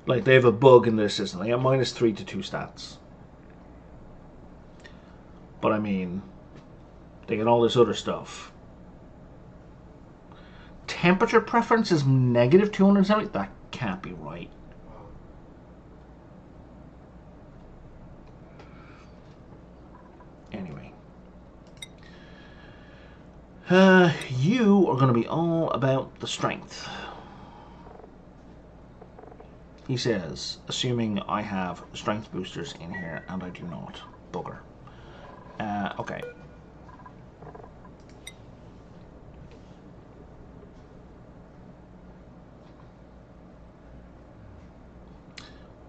Like, they have a bug in their system. They got -3 to 2 stats. But I mean, they get all this other stuff. Temperature preference is -270? That can't be right. Anyway. You are going to be all about the strength. He says, assuming I have strength boosters in here, and I do not. Bugger. Okay.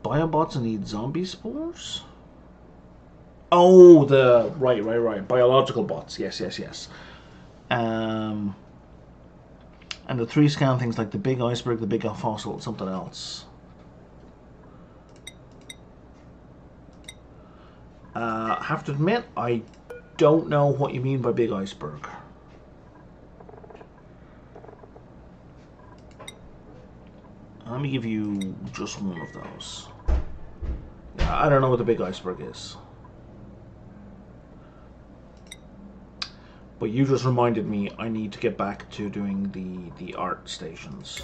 Biobots need zombie spores? Oh, the... Right. Biological bots. Yes. And the 3 scan things like the big iceberg, the big fossil, something else. Have to admit, I don't know what you mean by big iceberg. Let me give you just one of those. Yeah, I don't know what the big iceberg is. But you just reminded me I need to get back to doing the art stations.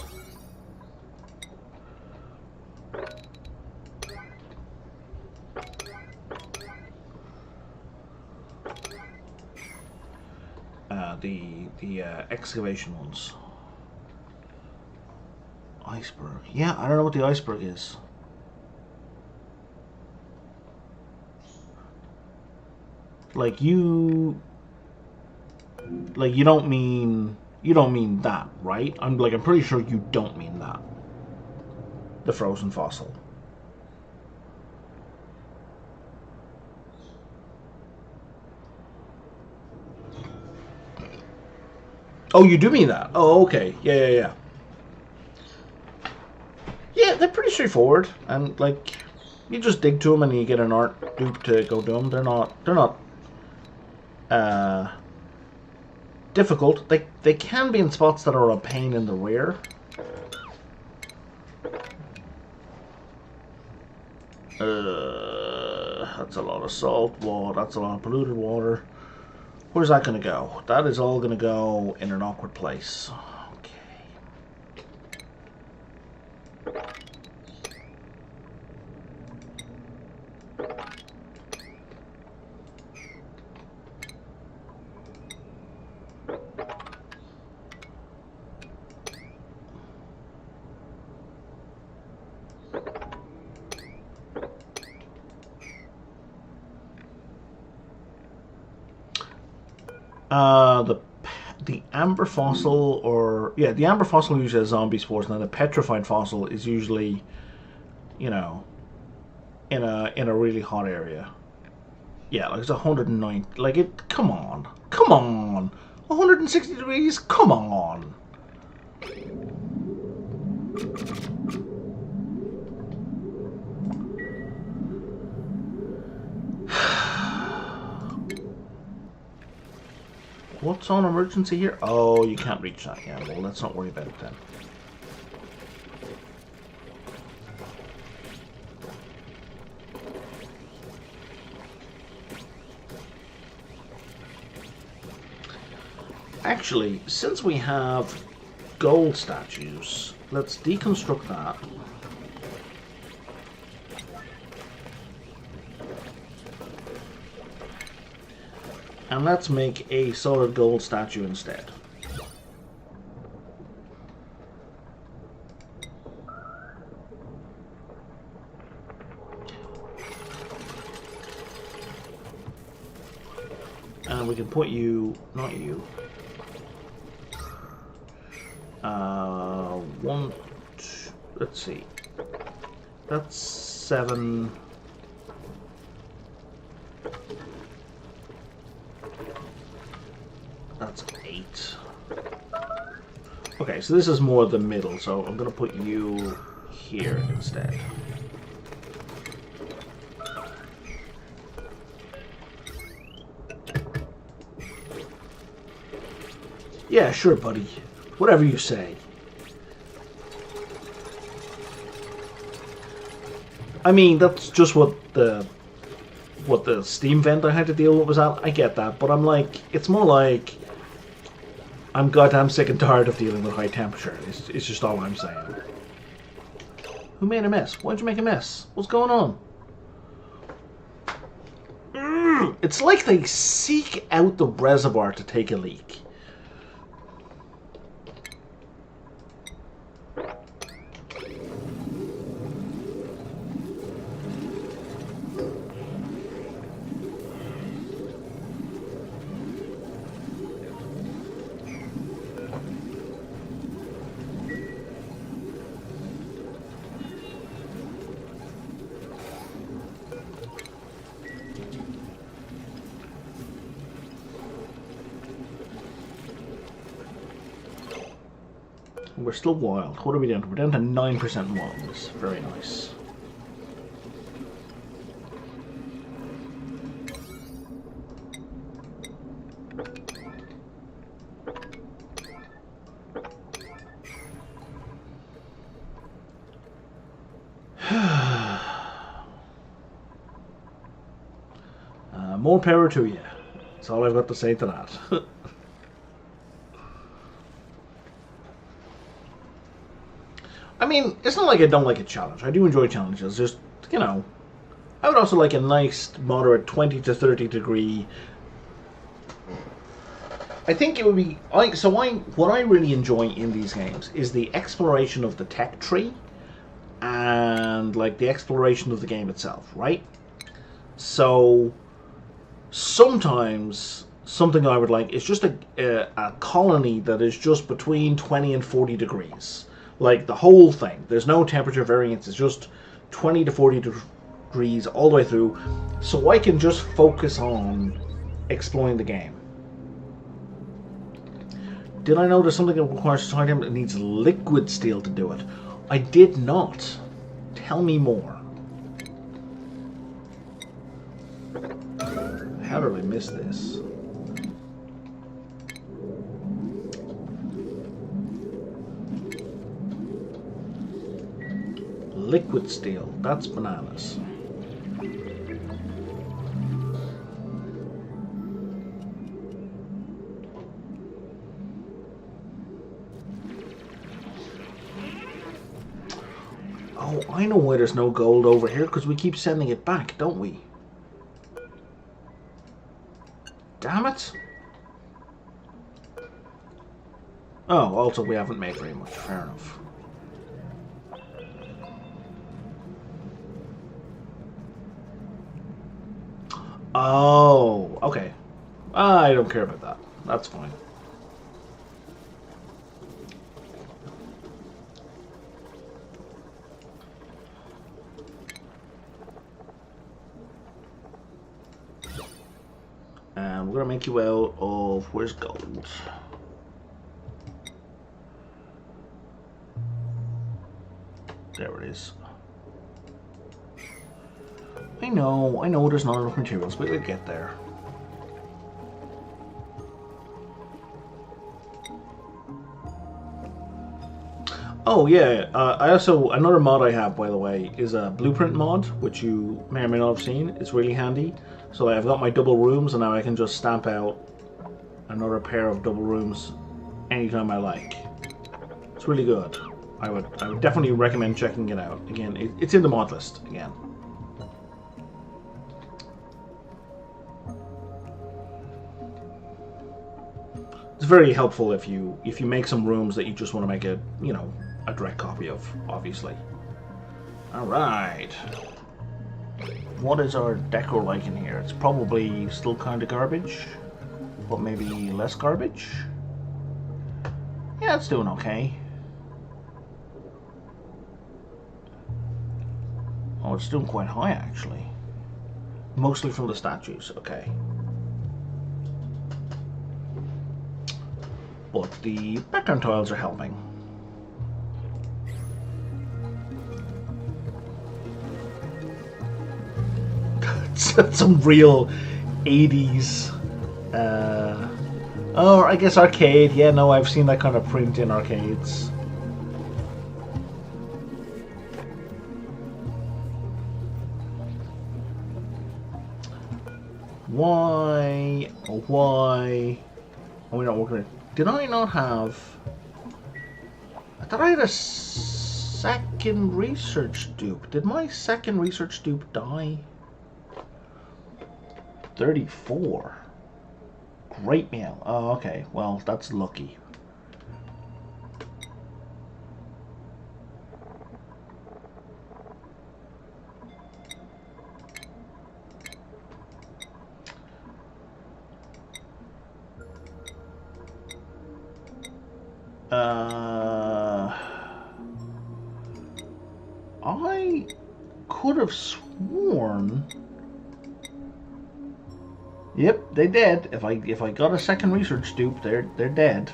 The excavation ones. Iceberg. Yeah, I don't know what the iceberg is. Like you don't mean that, right? I'm pretty sure you don't mean that. The frozen fossil. Oh, you do mean that? Oh, okay. Yeah. Yeah, they're pretty straightforward, and like, you just dig to them and you get an art dupe to go do them. They're not difficult. They can be in spots that are a pain in the rear. That's a lot of salt water. That's a lot of polluted water. Where's that going to go? That is all going to go in an awkward place. The amber fossil, or yeah, the amber fossil usually has zombie spores. Now the petrified fossil is usually, you know, in a really hot area. Yeah, like it's 109. Like it. Come on, 160 degrees. Come on. What's on emergency here? Oh, you can't reach that. Yeah, well, let's not worry about it then. Actually, since we have gold statues, let's deconstruct that. And let's make a solid gold statue instead. And we can put you, not you. One, two, let's see. That's 7. That's 8. Okay, so this is more the middle, so I'm gonna put you here instead. Yeah, sure, buddy. Whatever you say. I mean, that's just what the Steam vent I had to deal with was at. I get that, but I'm like, it's more like I'm goddamn sick and tired of dealing with high temperature. It's just all I'm saying. Who made a mess? Why'd you make a mess? What's going on? It's like they seek out the reservoir to take a leak. We're still wild. What are we down to? We're down to 9% wildness. Very nice. More power to you. That's all I've got to say to that. I mean, it's not like I don't like a challenge. I do enjoy challenges. Just, you know, I would also like a nice, moderate 20 to 30 degree. I think it would be. What I really enjoy in these games is the exploration of the tech tree and, like, the exploration of the game itself, right? So, sometimes something I would like is just a colony that is just between 20 and 40 degrees. Like, the whole thing. There's no temperature variance. It's just 20 to 40 degrees all the way through. So I can just focus on exploring the game. Did I know there's something that requires titanium that needs liquid steel to do it? I did not. Tell me more. How did I miss this? Liquid steel, that's bananas. Oh, I know why there's no gold over here, because we keep sending it back, don't we? Damn it! Oh, also we haven't made very much, fair enough. Oh, okay. I don't care about that. That's fine. And we're going to make you out of... Where's gold? There it is. I know there's not enough materials, but we'll get there. Oh yeah, I also, another mod I have, by the way, is a blueprint mod, which you may or may not have seen. It's really handy. So I've got my double rooms, and now I can just stamp out another pair of double rooms anytime I like. It's really good. I would definitely recommend checking it out. Again, it's in the mod list, again. It's very helpful if you make some rooms that you just want to make a, you know, a direct copy of, obviously. All right. What is our decor like in here? It's probably still kind of garbage, but maybe less garbage. Yeah, it's doing okay. Oh, it's doing quite high, actually. Mostly from the statues, okay. But the background tiles are helping. That's some real 80s... oh, I guess arcade. Yeah, no, I've seen that kind of print in arcades. Why? Why? Are we not working it? Did I not have... I thought I had a second research dupe. Did my second research dupe die? 34. Great meal. Oh, okay. Well, that's lucky. I could have sworn. Yep, they dead. If I got a second research dupe, they're dead.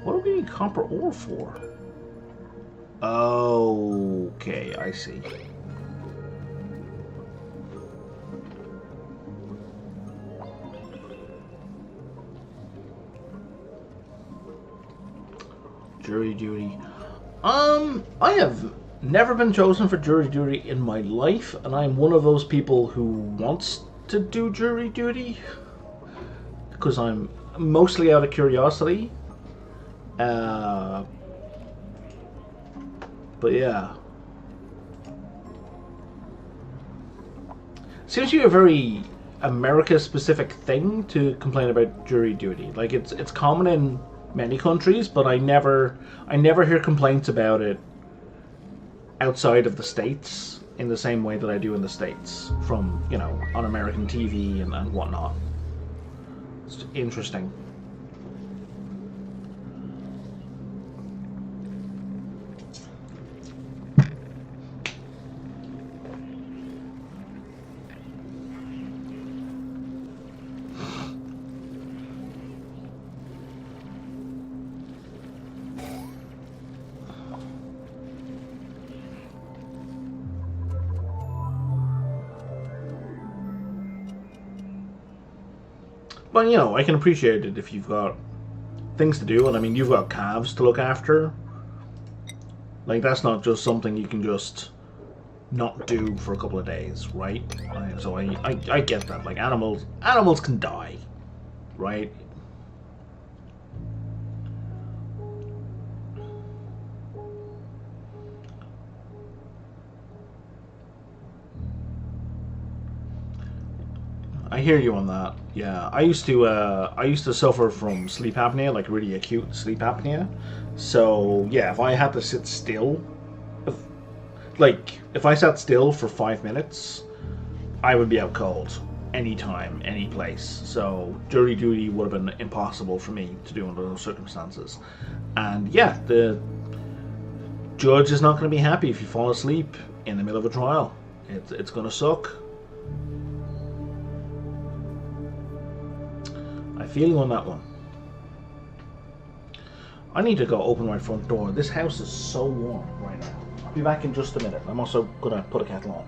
What do we need copper ore for? Okay, I see. Jury duty. I have never been chosen for jury duty in my life, and I'm one of those people who wants to do jury duty because I'm mostly out of curiosity. But yeah, seems to be a very America-specific thing to complain about jury duty. Like it's common in many countries, but I never hear complaints about it outside of the States in the same way that I do in the States from, you know, on American TV and whatnot. It's interesting. But, you know, I can appreciate it if you've got things to do, and I mean, you've got calves to look after. Like, that's not just something you can just not do for a couple of days, right? So I get that. Like, animals can die, right? I hear you on that. Yeah, I used to suffer from sleep apnea, like really acute sleep apnea. So yeah, if I had to sit still, if I sat still for 5 minutes, I would be out cold anytime, any place. So jury duty would have been impossible for me to do under those circumstances. And yeah, the judge is not going to be happy if you fall asleep in the middle of a trial. It's going to suck. I feel you on that one. I need to go open my front door. This house is so warm right now. I'll be back in just a minute. I'm also gonna put a kettle on.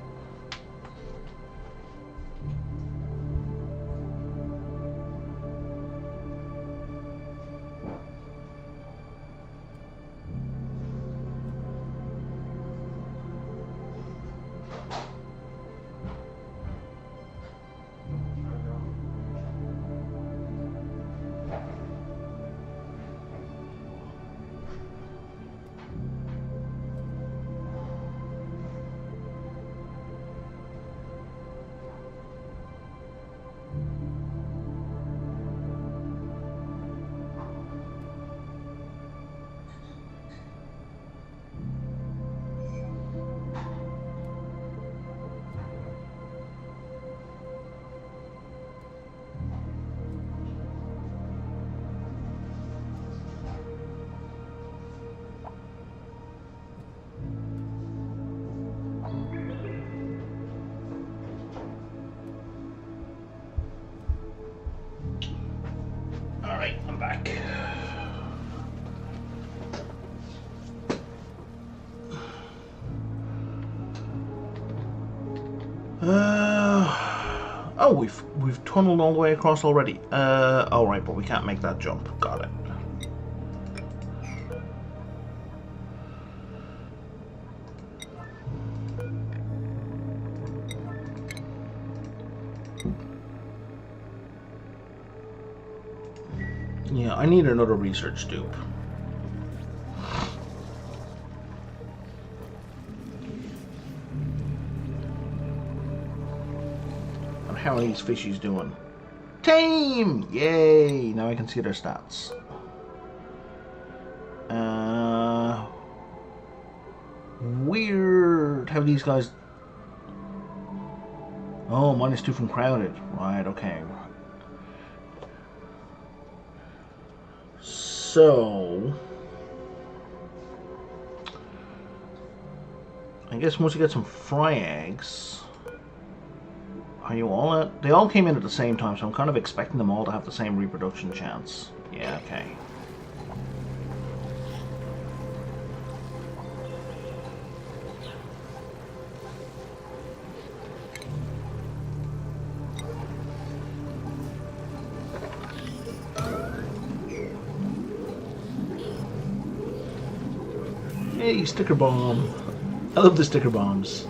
Oh, we've tunneled all the way across already. All right, but we can't make that jump. Got it. Yeah, I need another research dupe. And how are these fishies doing? Tame! Yay! Now I can see their stats. Weird how these guys... Oh, -2 from crowded. Right, okay. So... I guess once you get some fry eggs... Are you all at... They all came in at the same time, so I'm kind of expecting them all to have the same reproduction chance. Yeah, okay. Hey, sticker bomb. I love the sticker bombs.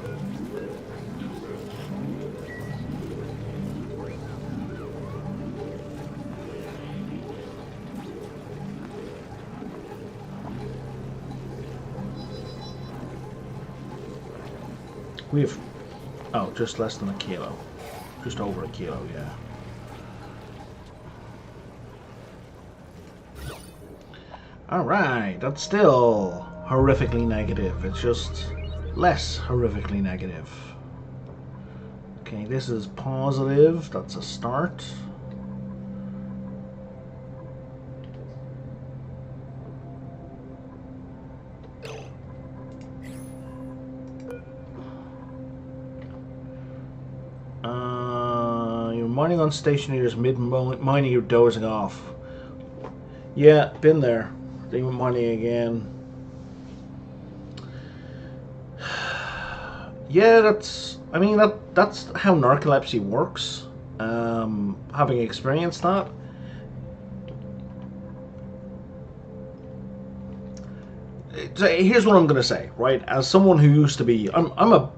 We have, oh, just less than a kilo. Just over a kilo, yeah. Alright, that's still horrifically negative. It's just less horrifically negative. Okay, this is positive. That's a start. You're mining on stationators mid-mining, you're dozing off. Yeah, been there. They were mining again. Yeah, that's... I mean, that's how narcolepsy works. Having experienced that. So here's what I'm going to say, right? As someone who used to be... I'm a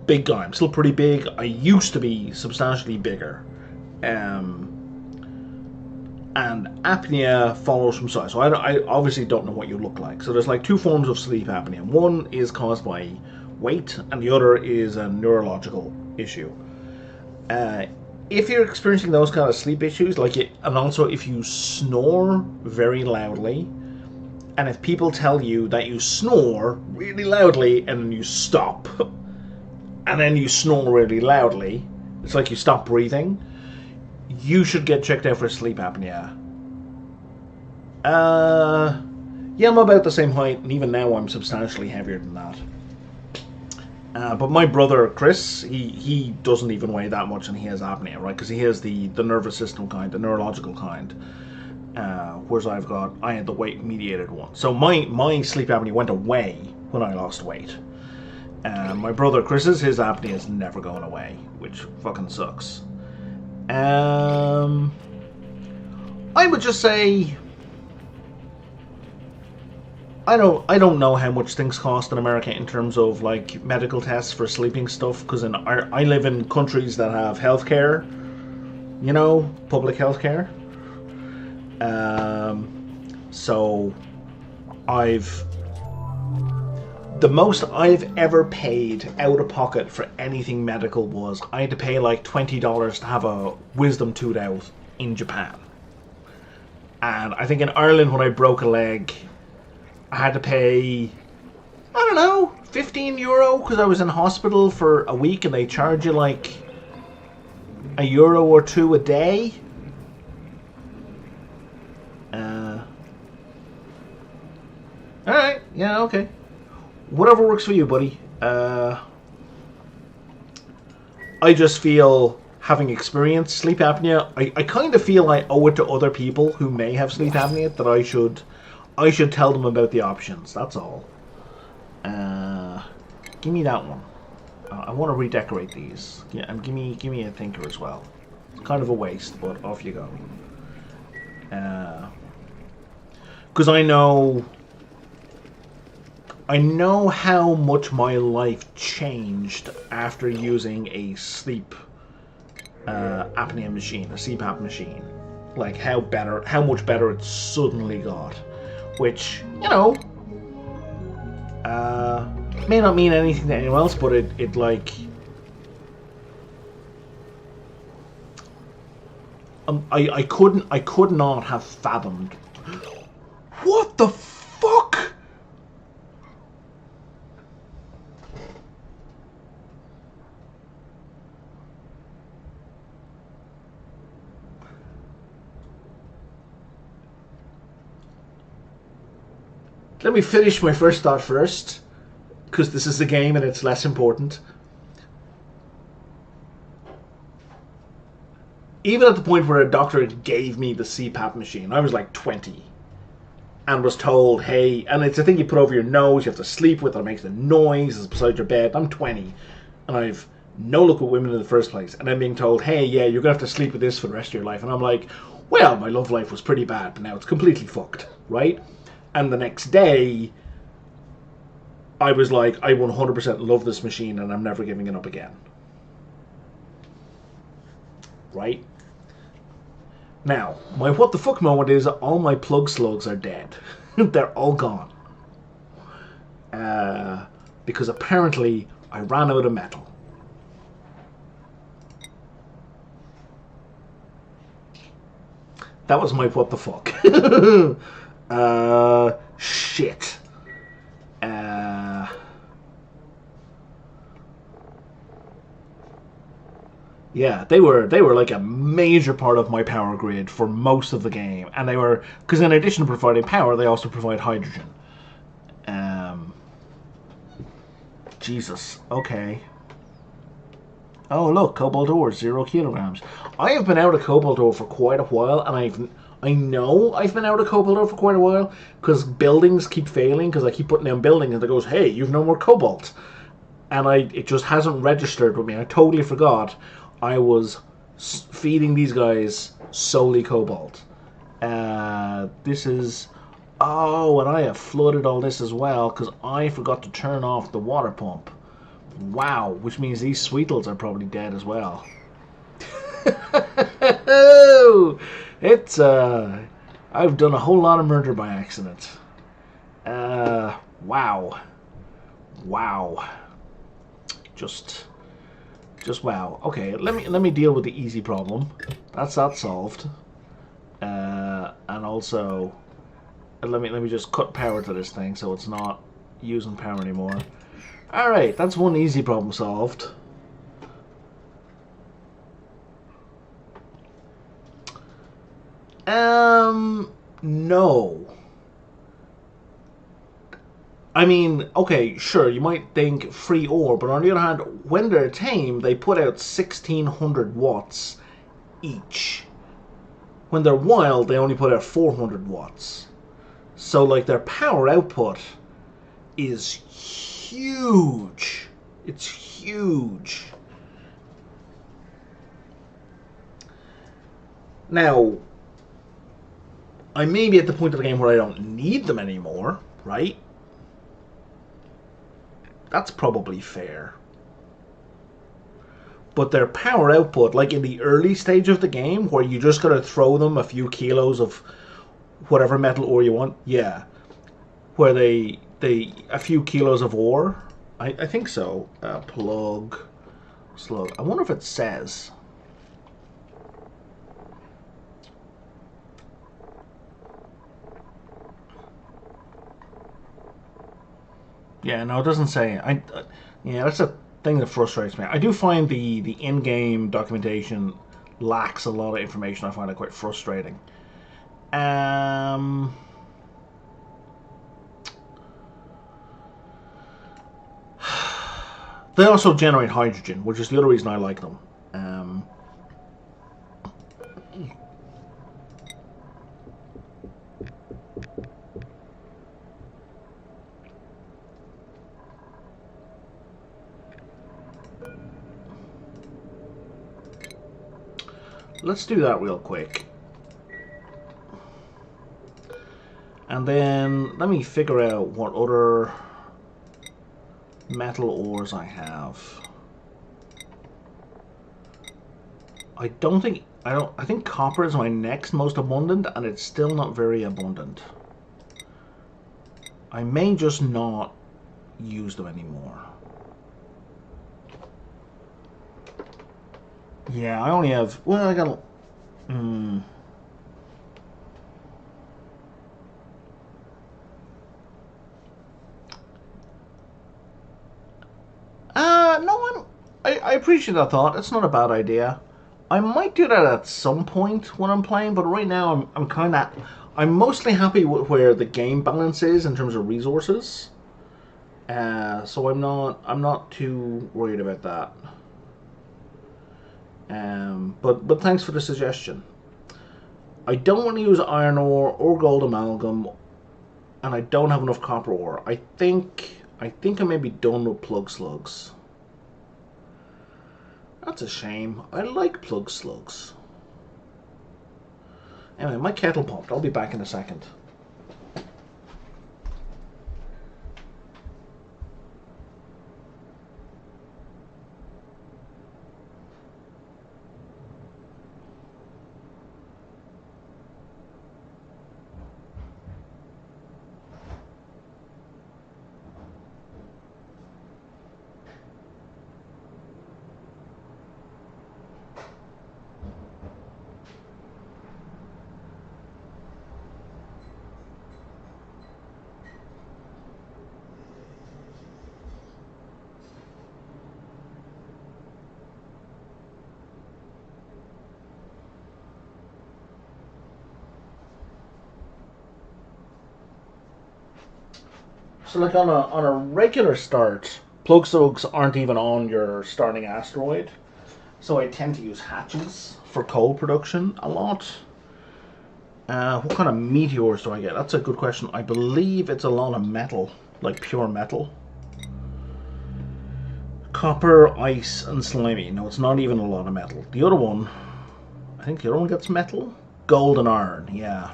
big guy. I'm still pretty big. I used to be substantially bigger. And apnea follows from size. So I obviously don't know what you look like. So there's like two forms of sleep apnea. One is caused by weight, and the other is a neurological issue. If you're experiencing those kind of sleep issues, and also if you snore very loudly, and if people tell you that you snore really loudly and then you stop, and then you snore really loudly, it's like you stop breathing, you should get checked out for sleep apnea. Yeah, I'm about the same height, and even now I'm substantially heavier than that. But my brother, Chris, he doesn't even weigh that much, and he has apnea, right? Because he has the nervous system kind, the neurological kind. Whereas I had the weight-mediated one. So my sleep apnea went away when I lost weight. My brother Chris's, his apnea is never going away, which fucking sucks. I would just say... I don't know how much things cost in America in terms of like medical tests for sleeping stuff, because I live in countries that have healthcare, you know, public healthcare. So the most I've ever paid out of pocket for anything medical was I had to pay like $20 to have a wisdom tooth out in Japan. And I think in Ireland when I broke a leg, I had to pay, I don't know, €15 because I was in hospital for a week and they charge you like €1 or €2 a day. Alright, yeah, okay. Whatever works for you, buddy. I just feel, having experienced sleep apnea, I kind of feel I owe it to other people who may have sleep apnea that I should tell them about the options, that's all. Give me that one. I want to redecorate these. Yeah, and give me a thinker as well. It's kind of a waste, but off you go. Because I know how much my life changed after using a sleep apnea machine, a CPAP machine. Like how much better it suddenly got. Which, you know, may not mean anything to anyone else, but it like I could not have fathomed. What the fuck? Let me finish my first thought first, because this is a game and it's less important. Even at the point where a doctor gave me the CPAP machine, I was like 20. And was told, hey, and it's a thing you put over your nose, you have to sleep with it, it makes a noise, it's beside your bed. I'm 20, and I've no luck with women in the first place. And I'm being told, hey, yeah, you're going to have to sleep with this for the rest of your life. And I'm like, well, my love life was pretty bad, but now it's completely fucked, right? And the next day, I was like, I 100% love this machine, and I'm never giving it up again. Right? Now, my what the fuck moment is all my plug slugs are dead. They're all gone. Because apparently I ran out of metal. That was my what the fuck. Shit. Yeah, they were like a major part of my power grid for most of the game, and they were because in addition to providing power, they also provide hydrogen. Jesus. Okay. Oh look, cobalt ore, 0 kilograms. I have been out of cobalt ore for quite a while, and I know I've been out of cobalt ore for quite a while because buildings keep failing because I keep putting down buildings and it goes, hey, you've no more cobalt, and it just hasn't registered with me. I totally forgot I was feeding these guys solely cobalt. This is... Oh, and I have flooded all this as well because I forgot to turn off the water pump. Wow, which means these sweetles are probably dead as well. It's, I've done a whole lot of murder by accident. Wow. Wow. Just wow. Okay, let me deal with the easy problem. That's that solved. And also, let me just cut power to this thing so it's not using power anymore. All right, that's one easy problem solved. No. I mean, okay, sure, you might think free ore, but on the other hand, when they're tame, they put out 1600 watts each. When they're wild, they only put out 400 watts. So, like, their power output is huge. It's huge. Now, I may be at the point of the game where I don't need them anymore, right? That's probably fair. But their power output, like in the early stage of the game, where you just gotta throw them a few kilos of whatever metal ore you want, yeah. Where they a few kilos of ore, I think so. Plug, slug. I wonder if it says. Yeah, no, it doesn't say. Yeah, that's a thing that frustrates me. I do find the in-game documentation lacks a lot of information. I find it quite frustrating. They also generate hydrogen, which is the other reason I like them. Let's do that real quick. And then let me figure out what other metal ores I have. I think copper is my next most abundant, and it's still not very abundant. I may just not use them anymore. Yeah, I only have, well, I got, no, I appreciate that thought. It's not a bad idea. I might do that at some point when I'm playing, but right now I'm mostly happy with where the game balance is in terms of resources. So I'm not too worried about that. But thanks for the suggestion. I don't want to use iron ore or gold amalgam, and I don't have enough copper ore. I think I may be done with plug slugs. That's a shame. I like plug slugs. Anyway, my kettle popped. I'll be back in a second. So like on a regular start, plug slugs aren't even on your starting asteroid. So I tend to use hatches for coal production a lot. What kind of meteors do I get? That's a good question. I believe it's a lot of metal, like pure metal. Copper, ice, and slimy. No, it's not even a lot of metal. The other one, I think the other one gets metal? Gold and iron, yeah.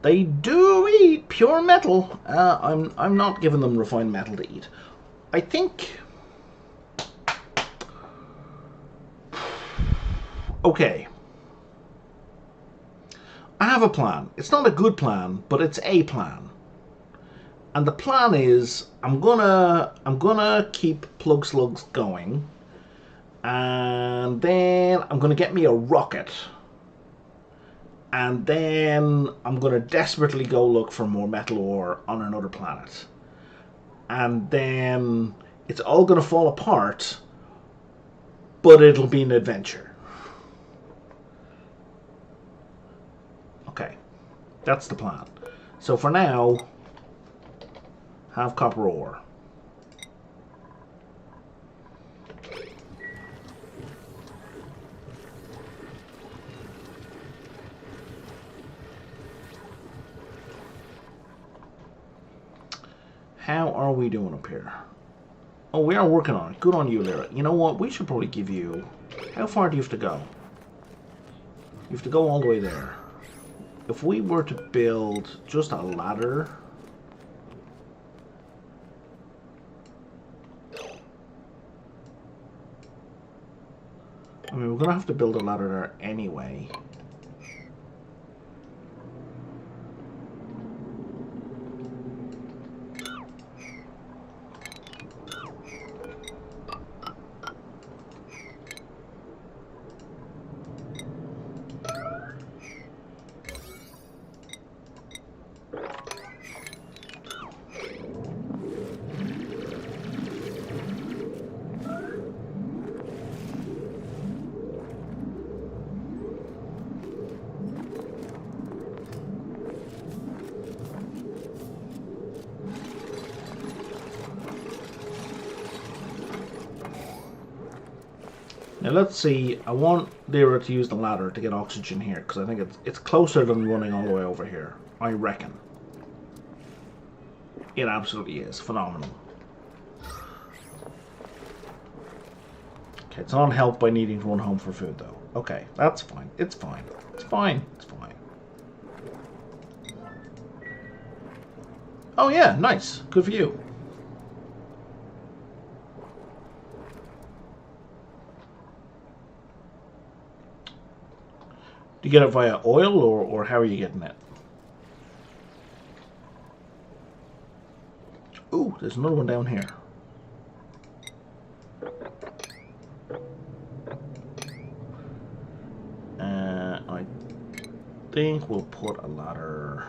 They do eat pure metal. I'm not giving them refined metal to eat. I think. Okay. I have a plan. It's not a good plan, but it's a plan. And the plan is I'm gonna keep plug slugs going, and then I'm gonna get me a rocket. And then I'm going to desperately go look for more metal ore on another planet. And then it's all going to fall apart, but it'll be an adventure. Okay, that's the plan. So for now, have copper ore. How are we doing up here? Oh, we are working on it. Good on you, Lyra. You know what? We should probably give you... How far do you have to go? You have to go all the way there. If we were to build just a ladder... I mean, we're going to have to build a ladder there anyway. Now let's see, I want Lyra to use the ladder to get oxygen here, because I think it's closer than running all the way over here. I reckon. It absolutely is. Phenomenal. Okay, it's not helped by needing to run home for food, though. Okay, that's fine. It's fine. It's fine. It's fine. Oh, yeah, nice. Good for you. Do you get it via oil, or how are you getting it? Ooh, there's another one down here. I think we'll put a ladder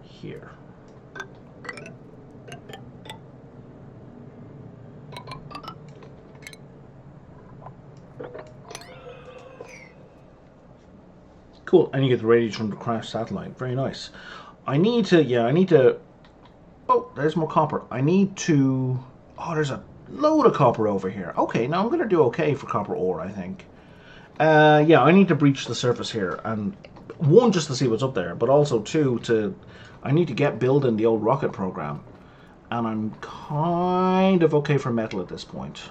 here. Cool, and you get the radius from the crash satellite. Very nice. I need to... Oh, there's more copper. I need to... Oh, there's a load of copper over here. Okay, now I'm going to do okay for copper ore, I think. Yeah, I need to breach the surface here. And one, just to see what's up there, but also two, I need to get building the old rocket program. And I'm kind of okay for metal at this point.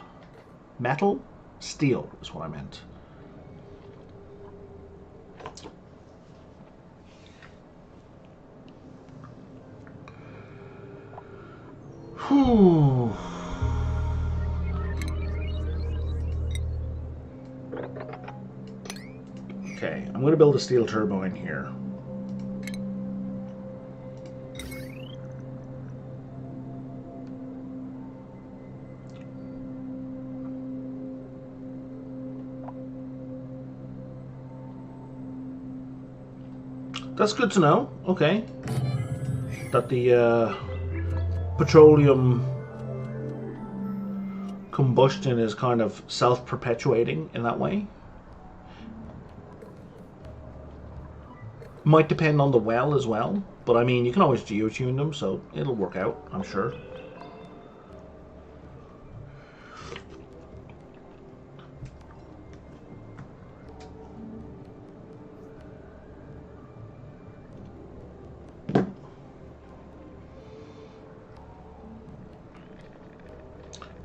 Metal? Steel is what I meant. Whew. Okay, I'm going to build a steel turbine here. That's good to know. Okay. That the petroleum combustion is kind of self-perpetuating in that way. Might depend on the well as well, but I mean, you can always geotune them, so it'll work out, I'm sure.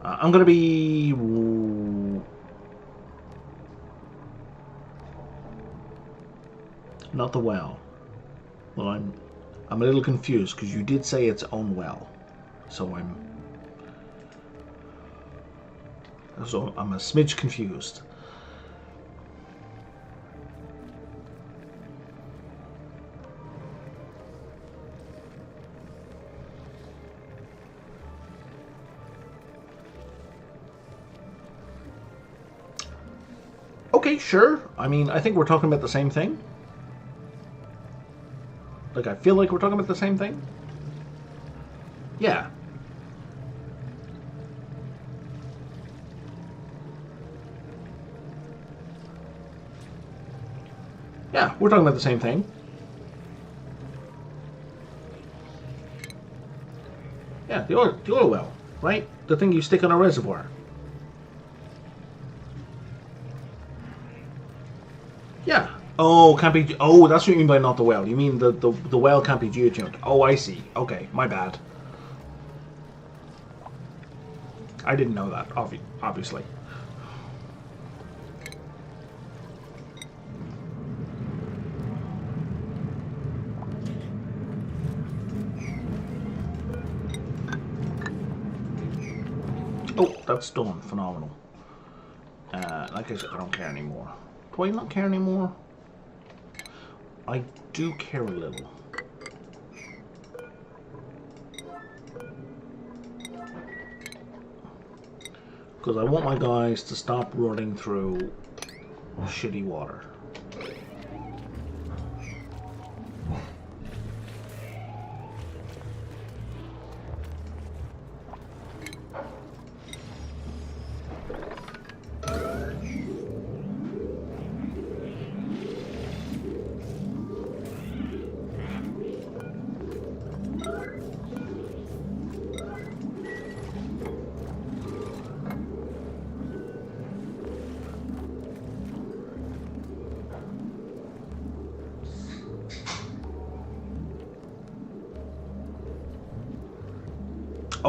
I'm going to be... Not the well. Well, I'm a little confused because you did say its own well. So I'm a smidge confused. Okay, sure. I mean, I think we're talking about the same thing. Like, I feel like we're talking about the same thing. Yeah. Yeah, we're talking about the same thing. Yeah, the oil well, right? The thing you stick on a reservoir. Yeah. Oh, can't be... Oh, that's what you mean by not the well. You mean the well can't be geotuned. Oh, I see. Okay, my bad. I didn't know that, obviously. Oh, that's done. Phenomenal. Like I said, I don't care anymore. Do I not care anymore? I do care a little. Because I want my guys to stop running through shitty water.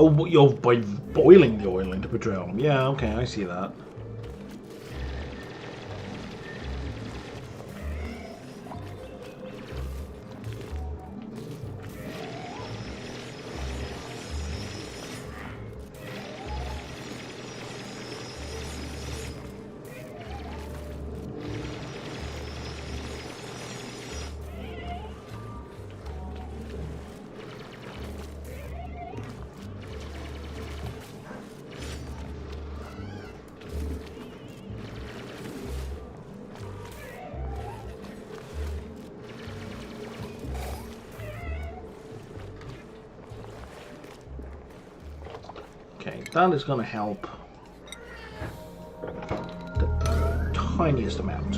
Oh, you're by boiling the oil into petroleum. Yeah, okay, I see that. Okay, that is going to help the tiniest amount.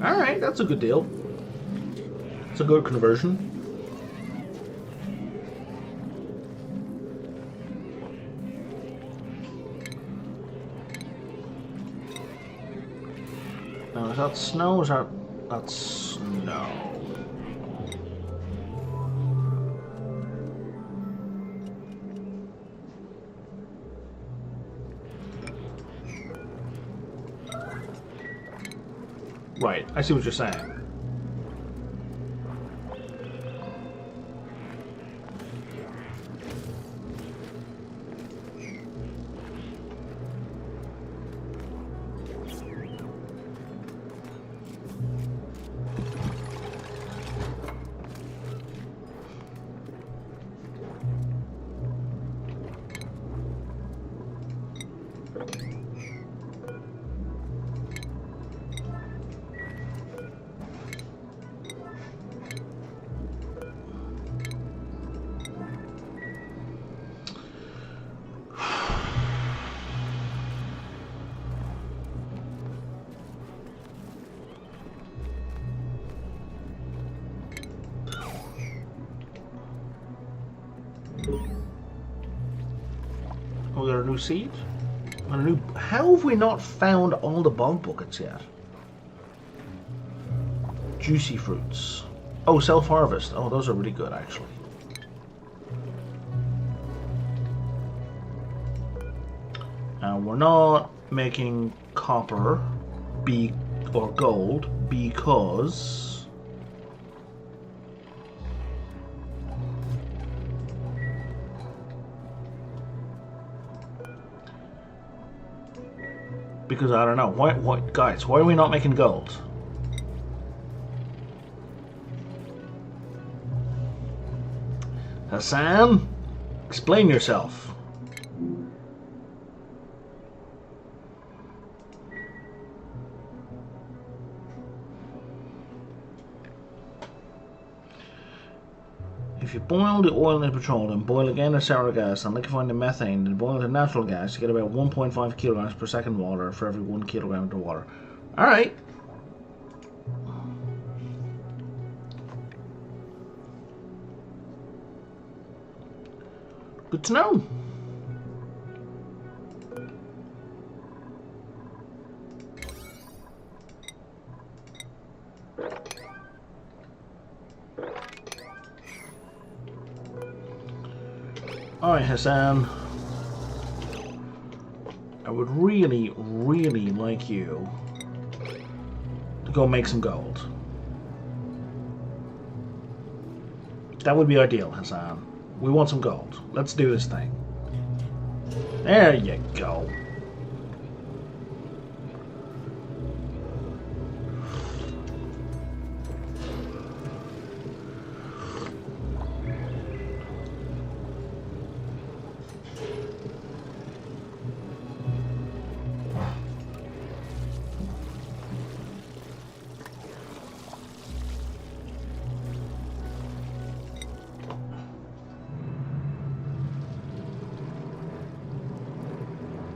Alright, that's a good deal. It's a good conversion. Now, is that snow or is that... That's snow. Right, I see what you're saying. We got a new seed? And a new... How have we not found all the bog buckets yet? Juicy fruits. Oh, self-harvest. Oh, those are really good, actually. We're not making copper or gold because... Because I don't know. Why, guys, why are we not making gold? Hassan, explain yourself. If you boil the oil in petroleum, boil again the sour gas, and liquefy the methane, then boil the natural gas, you get about 1.5 kilograms per second water for every 1 kilogram of water. Alright. Good to know. Alright, Hassan. I would really, really like you to go make some gold. That would be ideal, Hassan. We want some gold. Let's do this thing. There you go.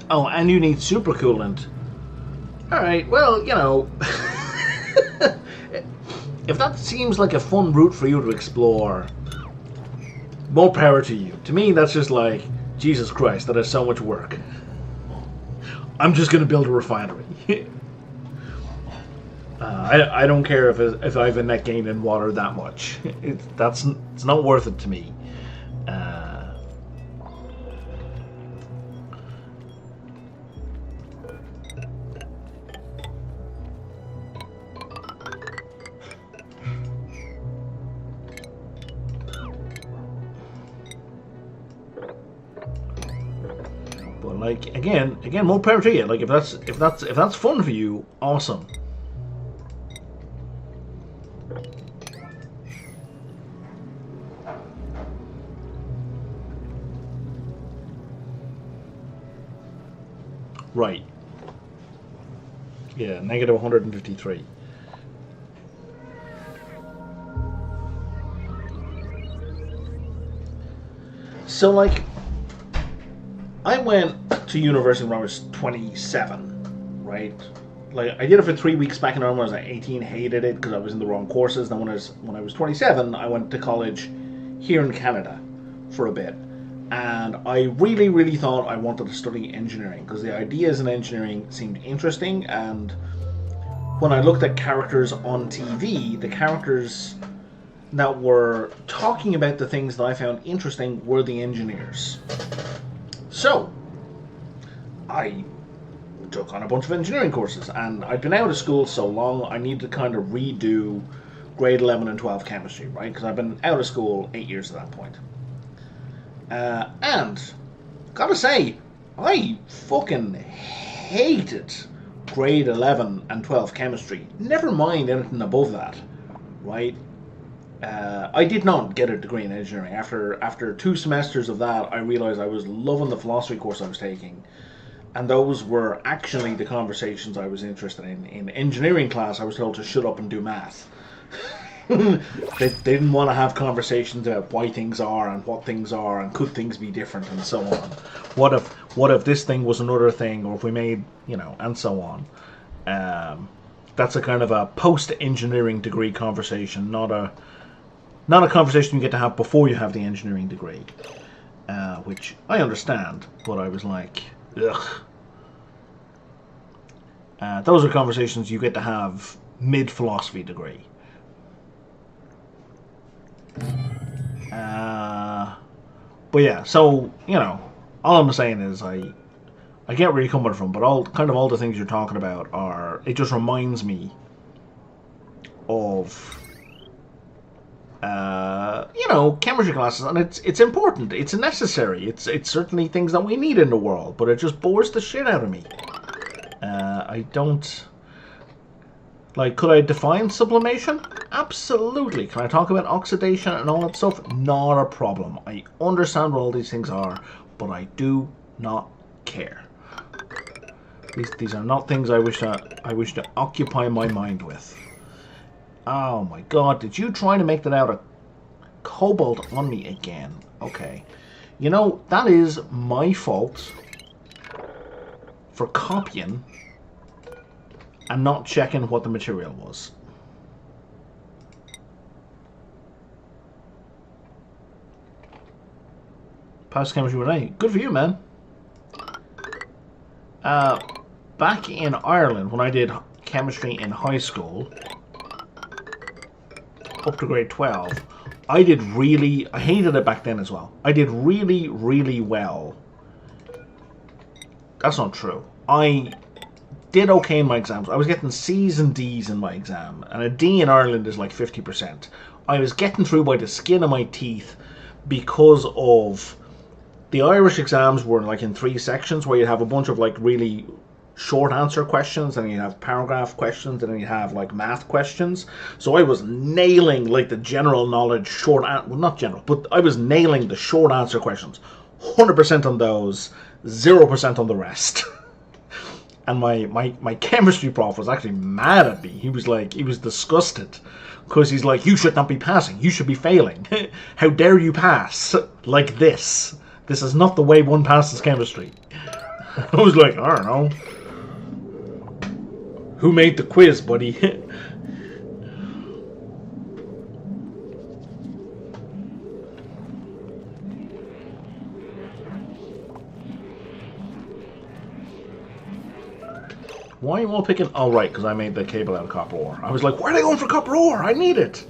Oh, and you need super coolant. Alright, well, you know... if that seems like a fun route for you to explore, more power to you. To me, that's just like, Jesus Christ, that is so much work. I'm just gonna build a refinery. I don't care if I have a net gain in water that much. It's not worth it to me. But like again, more power to you. Like if that's fun for you, awesome. Right. Yeah, negative 153. So, like, I went to university when I was 27, right? Like, I did it for 3 weeks back in Ireland when I was like 18, hated it because I was in the wrong courses. Then when I was 27, I went to college here in Canada for a bit. And I really, really thought I wanted to study engineering because the ideas in engineering seemed interesting. And when I looked at characters on TV, the characters that were talking about the things that I found interesting were the engineers. So, I took on a bunch of engineering courses, and I'd been out of school so long, I needed to kind of redo grade 11 and 12 chemistry, right? Because I've been out of school 8 years at that point. And, gotta say, I fucking hated grade 11 and 12 chemistry. Never mind anything above that, right? I did not get a degree in engineering. After 2 semesters of that, I realized I was loving the philosophy course I was taking. And those were actually the conversations I was interested in. In engineering class, I was told to shut up and do math. They didn't want to have conversations about why things are and what things are and could things be different and so on. What if this thing was another thing, or if we made, and so on. That's a kind of a post-engineering degree conversation, not a conversation you get to have before you have the engineering degree, which I understand, but I was like, ugh. Those are conversations you get to have mid-philosophy degree. But yeah, so, all I'm saying is I get where you're coming from, but all the things you're talking about it just reminds me of chemistry classes, and it's important, it's necessary, it's certainly things that we need in the world, but it just bores the shit out of me. I don't like. Could I define sublimation? Absolutely. Can I talk about oxidation and all that stuff? Not a problem. I understand what all these things are, but I do not care. These are not things I wish to occupy my mind with. Oh my god, did you try to make that out of cobalt on me again? Okay. That is my fault for copying and not checking what the material was. Past chemistry 1A. Good for you, man. Back in Ireland, when I did chemistry in high school, up to grade 12, I hated it back then as well. I did really, really well. That's not true. I did okay in my exams. I was getting C's and D's in my exam, and a D in Ireland is like 50%. I was getting through by the skin of my teeth because of the Irish exams were like in 3 sections, where you have a bunch of like really short answer questions, and you have paragraph questions, and then you have like math questions. So I was nailing like the general knowledge not general, but I was nailing the short answer questions. 100% on those, 0% on the rest. And my chemistry prof was actually mad at me. He was disgusted. Because he's like, you should not be passing. You should be failing. How dare you pass like this? This is not the way one passes chemistry. I was like, I don't know. Who made the quiz, buddy? Why are you all picking... Oh, right, because I made the cable out of copper ore. I was like, why are they going for copper ore? I need it!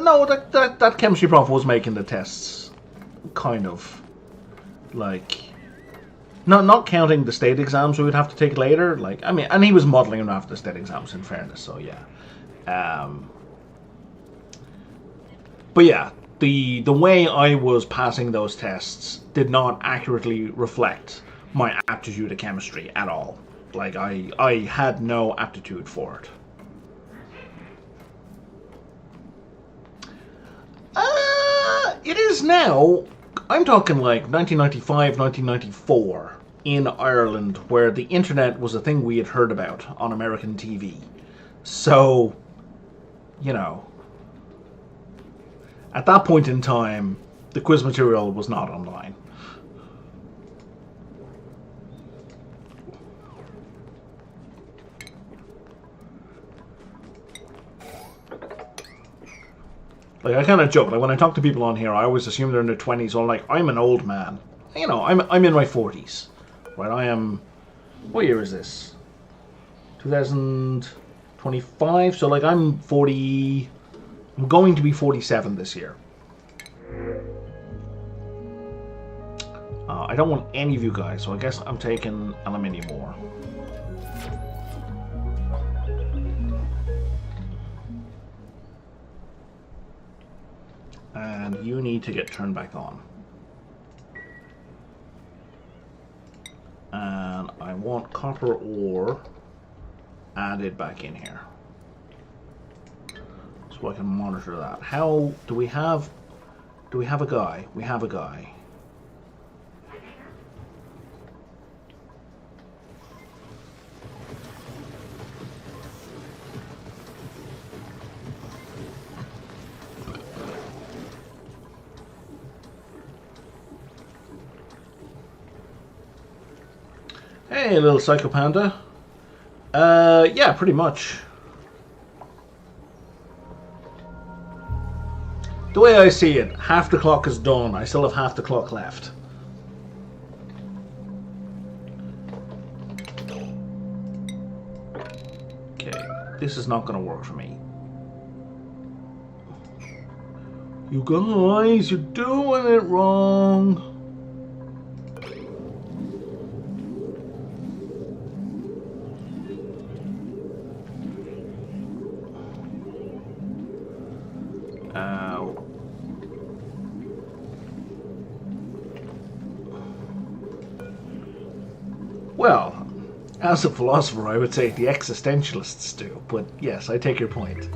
No, that chemistry prof was making the tests. Kind of. Like... Not counting the state exams we would have to take later. Like, I mean, and he was modelling them after the state exams, in fairness, so yeah. But yeah, the way I was passing those tests did not accurately reflect my aptitude to chemistry at all. Like, I had no aptitude for it. It is now. I'm talking like 1995, 1994 in Ireland, where the internet was a thing we had heard about on American TV. So, you know, at that point in time, the quiz material was not online. Like, I kind of joke. Like, when I talk to people on here, I always assume they're in their 20s, or like, I'm an old man. You know, I'm in my 40s. Right, I am... What year is this? 2025? So, like, I'm 40... I'm going to be 47 this year. I don't want any of you guys, so I guess I'm taking aluminium ore. And you need to get turned back on. And I want copper ore added back in here, so I can monitor that. How do we have a guy? We have a guy. Hey, little psycho panda. Yeah, pretty much. The way I see it, half the clock is done. I still have half the clock left. Okay, this is not going to work for me. You guys, you're doing it wrong. Well, as a philosopher, I would say the existentialists do, but yes, I take your point.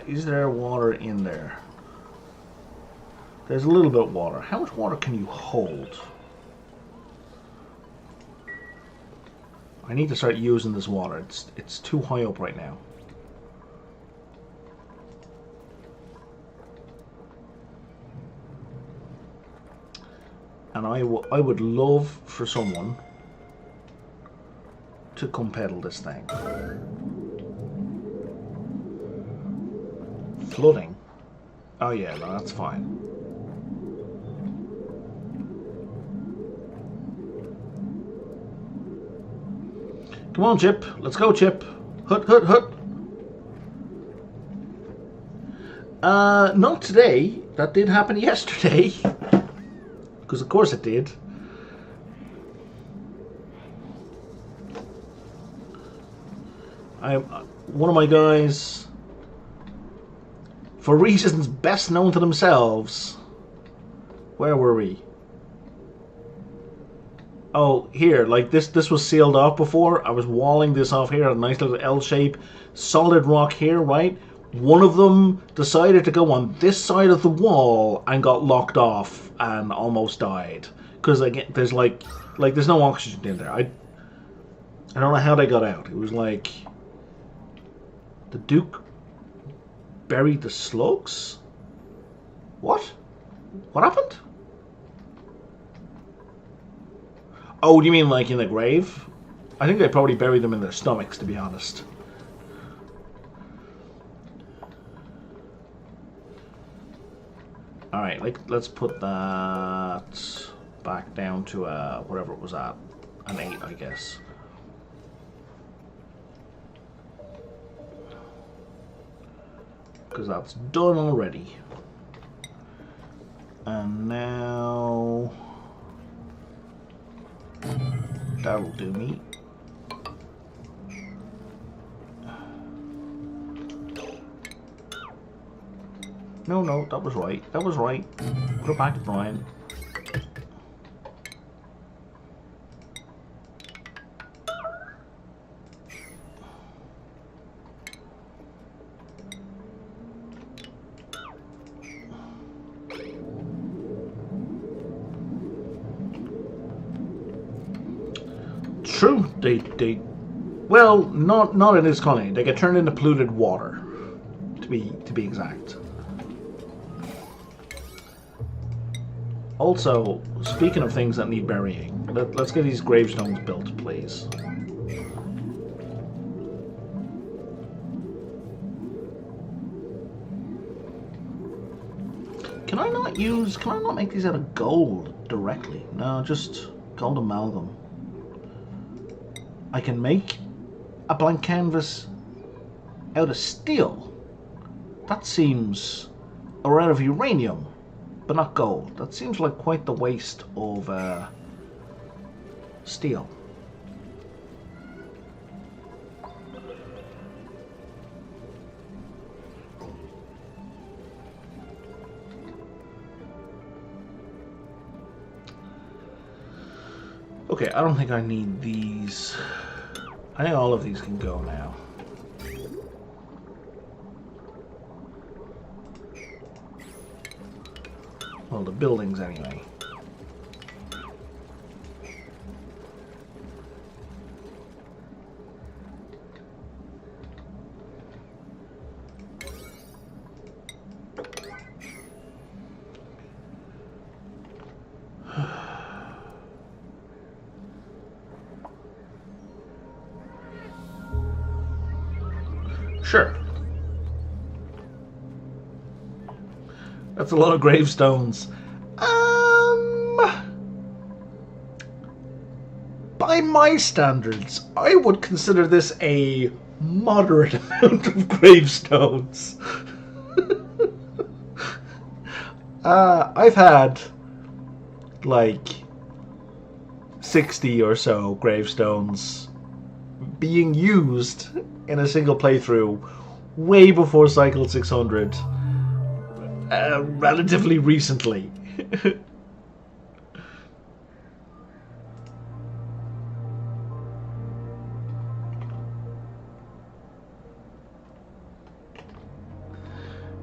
Is there water in there? There's a little bit of water. How much water can you hold? I need to start using this water. It's too high up right now. And I would love for someone to come pedal this thing. Flooding? Oh yeah, no, that's fine. Come on, Chip. Let's go, Chip. Hut, hut, hut. Not today. That did happen yesterday. Because of course it did. One of my guys, for reasons best known to themselves. Where were we? Oh, here, like this was sealed off before. I was walling this off here, a nice little L shape, solid rock here, right? One of them decided to go on this side of the wall and got locked off and almost died. Because again, there's like there's no oxygen in there. I don't know how they got out. It was like the Duke buried the slugs? What? What happened? Oh, do you mean like in the grave? I think they probably bury them in their stomachs, to be honest. Alright, let's put that back down to whatever it was at. An 8, I guess. Because that's done already. And now... that'll do me. No, that was right. That was right. Put it back to Brian. True, they well, not in this colony. They get turned into polluted water, to be exact. Also, speaking of things that need burying, let's get these gravestones built, please. Can I not make these out of gold directly? No, just gold amalgam. I can make a blank canvas out of steel. That seems... or out of uranium, but not gold. That seems like quite the waste of steel. Okay, I don't think I need these. I think all of these can go now. Well, the buildings anyway. Sure. That's a lot of gravestones. By my standards, I would consider this a moderate amount of gravestones. I've had like 60 or so gravestones being used in a single playthrough way before Cycle 600, relatively recently.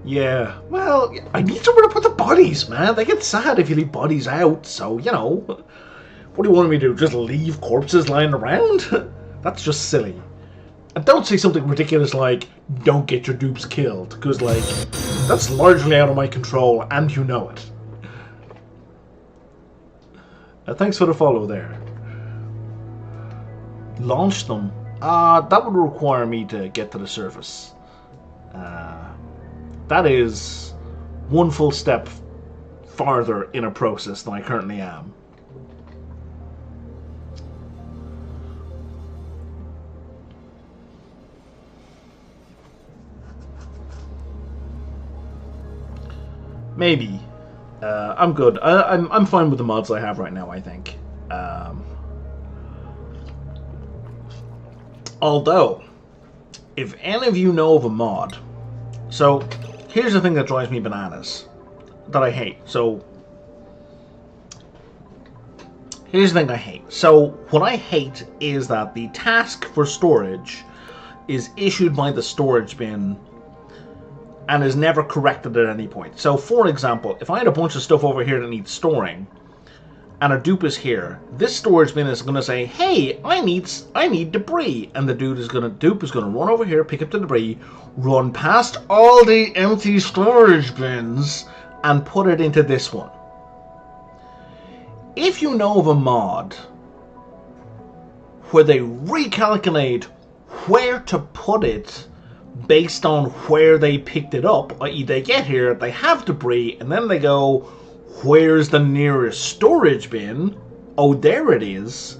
Yeah, well, I need somewhere to put the bodies, man. They get sad if you leave bodies out, so, you know. What do you want me to do, just leave corpses lying around? That's just silly. And don't say something ridiculous like, don't get your dupes killed, because, like, that's largely out of my control, and you know it. Thanks for the follow there. Launch them? That would require me to get to the surface. That is one full step farther in a process than I currently am. Maybe. I'm good. I'm fine with the mods I have right now, I think. Although, if any of you know of a mod... So, here's the thing that drives me bananas. That I hate. So, here's the thing I hate. So, what I hate is that the task for storage is issued by the storage bin and is never corrected at any point. So, for example, if I had a bunch of stuff over here that needs storing, and a dupe is here, this storage bin is going to say, "Hey, I need debris," and the dupe is going to run over here, pick up the debris, run past all the empty storage bins, and put it into this one. If you know of a mod where they recalculate where to put it based on where they picked it up, i.e. they get here, they have debris, and then they go, where's the nearest storage bin? Oh, there it is.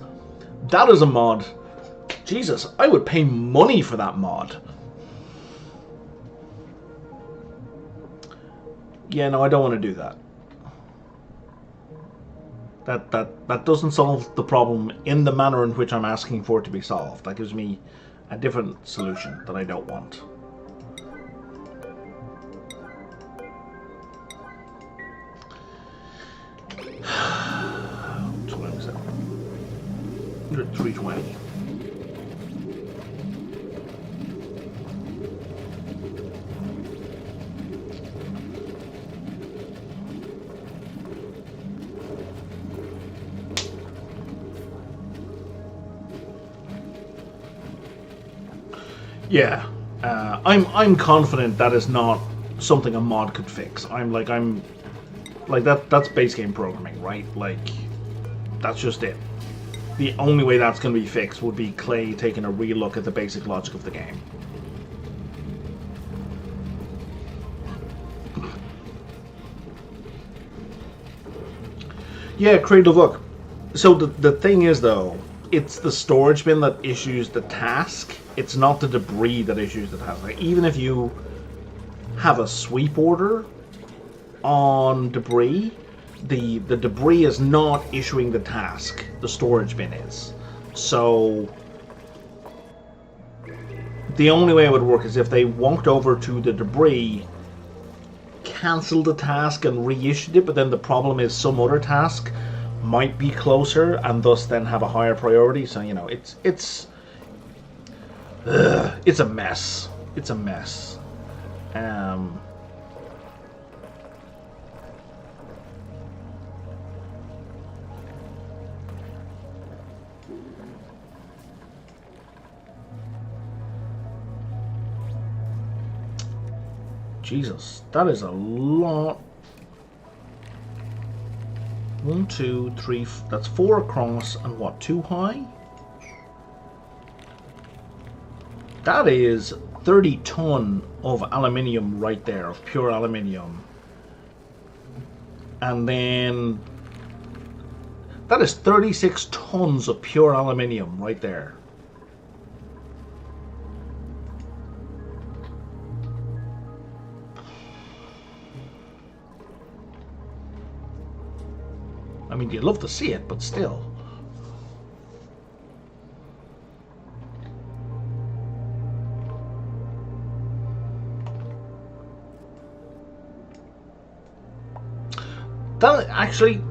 That is a mod. Jesus, I would pay money for that mod. Yeah, no, I don't want to do that. That doesn't solve the problem in the manner in which I'm asking for it to be solved. That gives me a different solution that I don't want. So what was that? 320. Yeah, I'm confident that is not something a mod could fix. I'm like that's base game programming, right? Like, that's just it. The only way that's going to be fixed would be Clay taking a real look at the basic logic of the game. Yeah, creative look. So the thing is, though, it's the storage bin that issues the task. It's not the debris that issues the task. Like, even if you have a sweep order on debris, the debris is not issuing the task. The storage bin is. So the only way it would work is if they walked over to the debris, cancelled the task and reissued it, but then the problem is some other task might be closer and thus then have a higher priority. So, you know, it's a mess. It's a mess. Jesus, that is a lot. 1, 2, 3, that's 4 across and what, 2 high? That is 30 ton of aluminium right there, of pure aluminium. And then that is 36 tons of pure aluminium right there. I mean, you'd love to see it, but still.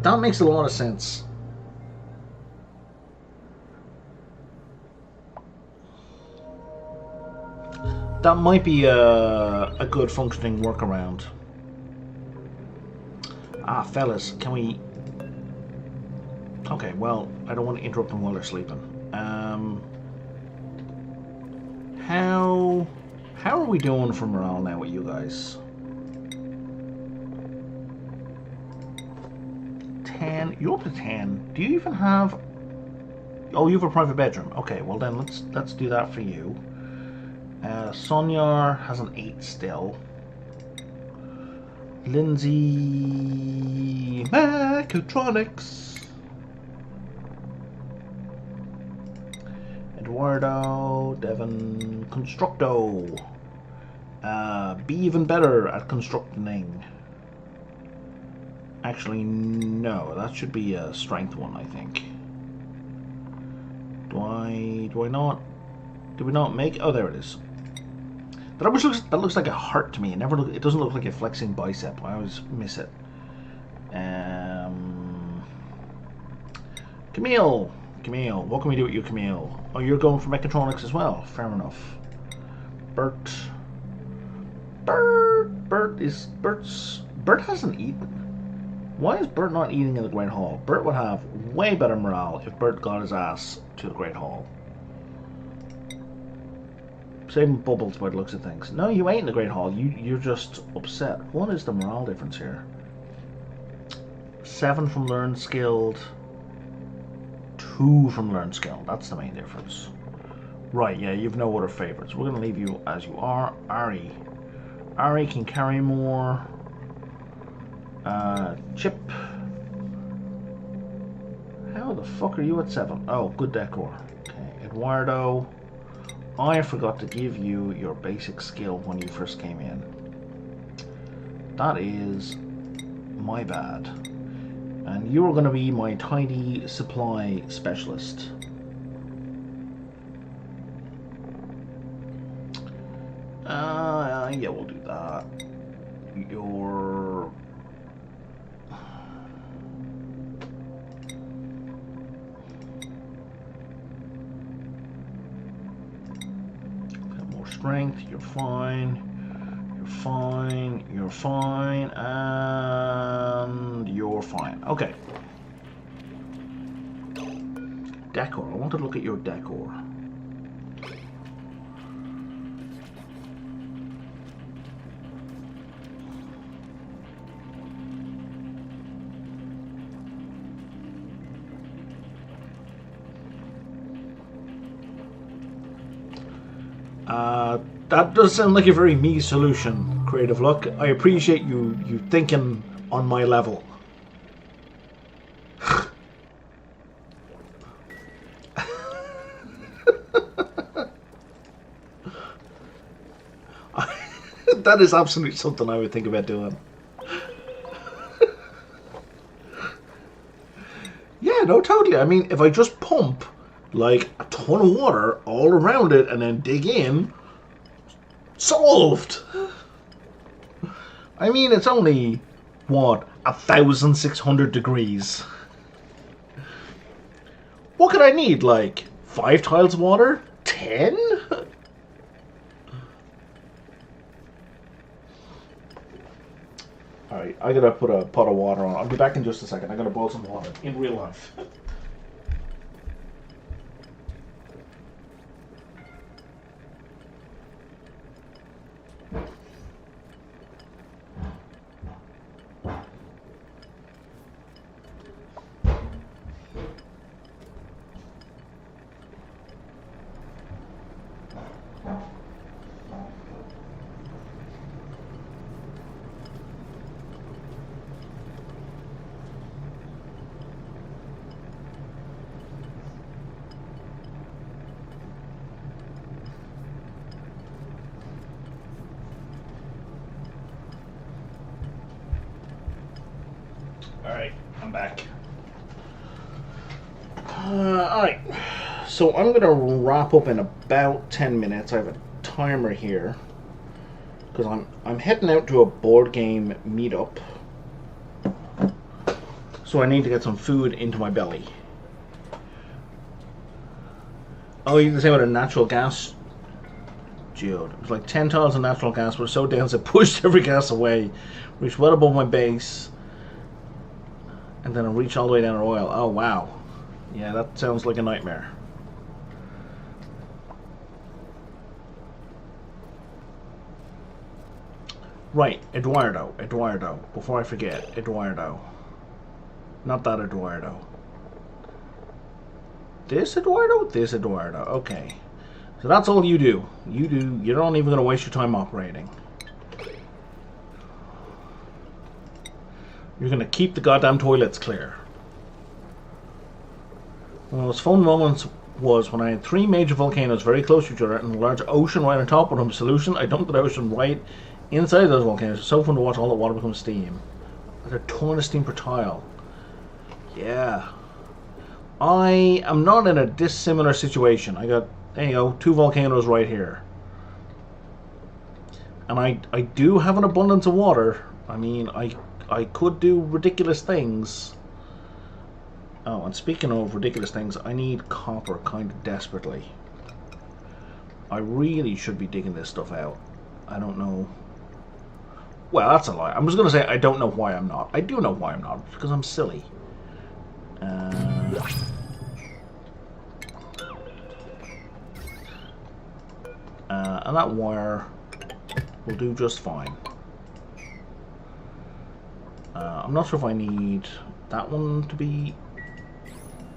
That makes a lot of sense. That might be a good functioning workaround. Ah, fellas, can we... Okay, well, I don't want to interrupt them while they're sleeping. How are we doing for morale now with you guys? 10. You're up to 10. Do you even have... Oh, you have a private bedroom. Okay, well then let's do that for you. Sonyar has an 8 still. Lindsay... Mechatronics. Eduardo, Devon, Constructo. Be even better at constructing. Actually, no, that should be a strength one, I think. Do I not? Did we not make? Oh, there it is. That looks like a heart to me. It doesn't look like a flexing bicep. I always miss it. Camille, what can we do with you, Camille? Oh, you're going for mechatronics as well. Fair enough. Bert hasn't eaten. Why is Bert not eating in the Great Hall? Bert would have way better morale if Bert got his ass to the Great Hall. Saving bubbles by the looks of things. No, you ain't in the Great Hall. You're just upset. What is the morale difference here? 7 from learned skilled. 2 2 from learn skill. That's the main difference. Right, yeah, you've no other favorites. We're going to leave you as you are. Ari. Ari can carry more. Chip. How the fuck are you at 7? Oh, good decor. Okay, Eduardo. I forgot to give you your basic skill when you first came in. That is my bad. And you're going to be my tidy supply specialist. Yeah, we'll do that. Your... more strength, you're fine. You're fine, you're fine, and you're fine. Okay. Decor. I want to look at your decor. That does sound like a very me solution, Creative Look. I appreciate you thinking on my level. That is absolutely something I would think about doing. Yeah, no, totally. I mean, if I just pump like a ton of water all around it and then dig in, solved. I mean, it's only, what, 1,600 degrees. What could I need, like 5 tiles of water? 10? Alright, I gotta put a pot of water on. I'll be back in just a second. I gotta boil some water in real life. Alright, I'm back. Alright, so I'm going to wrap up in about 10 minutes. I have a timer here because I'm heading out to a board game meetup. So I need to get some food into my belly. Oh, you can say with a natural gas geode. It was like 10 tons of natural gas were so dense it pushed every gas away, reached well above my base. And then I reach all the way down to oil. Oh, wow. Yeah, that sounds like a nightmare. Right, Eduardo. Before I forget, Eduardo. Not that Eduardo. This Eduardo? This Eduardo. Okay. So that's all you do. You're not even going to waste your time operating. You're going to keep the goddamn toilets clear. One of those fun moments was when I had 3 major volcanoes very close to each other and a large ocean right on top of them. Solution, I dumped the ocean right inside those volcanoes. It's so fun to watch all the water become steam. There's a ton of steam per tile. Yeah. I am not in a dissimilar situation. I got, there you go, 2 volcanoes right here. And I do have an abundance of water. I mean, I could do ridiculous things. Oh, and speaking of ridiculous things, I need copper kind of desperately. I really should be digging this stuff out. I don't know. Well, that's a lie. I'm just going to say I don't know why I'm not. I do know why I'm not, because I'm silly. And that wire will do just fine. I'm not sure if I need that one to be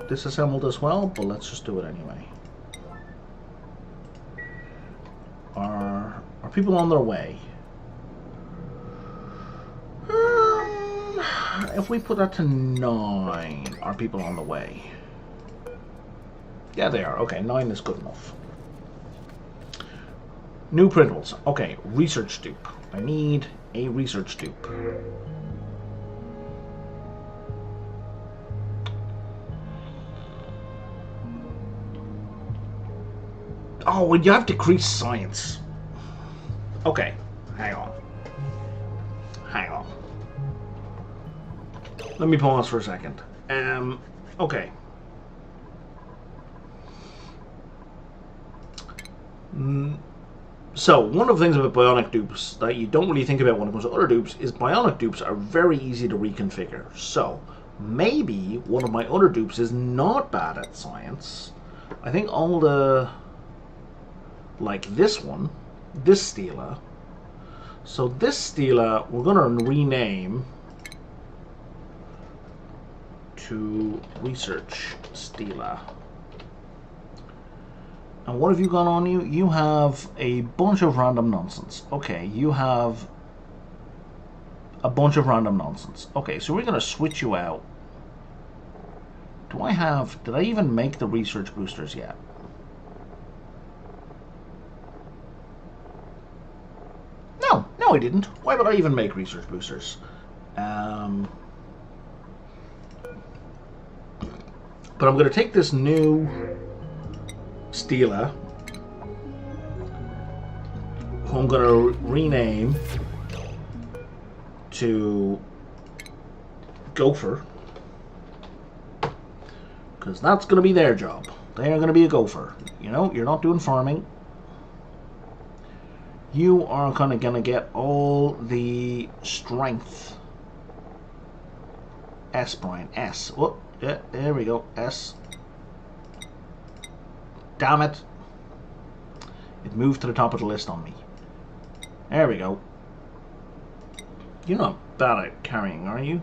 disassembled as well, but let's just do it anyway. Are people on their way? If we put that to 9, are people on the way? Yeah, they are. Okay, 9 is good enough. New printables. Okay, research dupe. I need a research dupe. Oh, well, you have decreased science. Okay, hang on. Hang on. Let me pause for a second. Okay. So, one of the things about bionic dupes that you don't really think about when it comes to other dupes is bionic dupes are very easy to reconfigure. So, maybe one of my other dupes is not bad at science. I think all the... like this one, this Stela. So this Stela, we're going to rename to Research Stela. And what have you got on you? You have a bunch of random nonsense. Okay, you have a bunch of random nonsense. Okay, so we're going to switch you out. Did I even make the research boosters yet? No, I didn't. Why would I even make research boosters? But I'm going to take this new Stela, who I'm going to rename to Gopher, because that's going to be their job. They are going to be a gopher. You know, you're not doing farming. You are kind of going to get all the strength. S, Brian, S. Oh, yeah, there we go, S. Damn it. It moved to the top of the list on me. There we go. You're not bad at carrying, are you?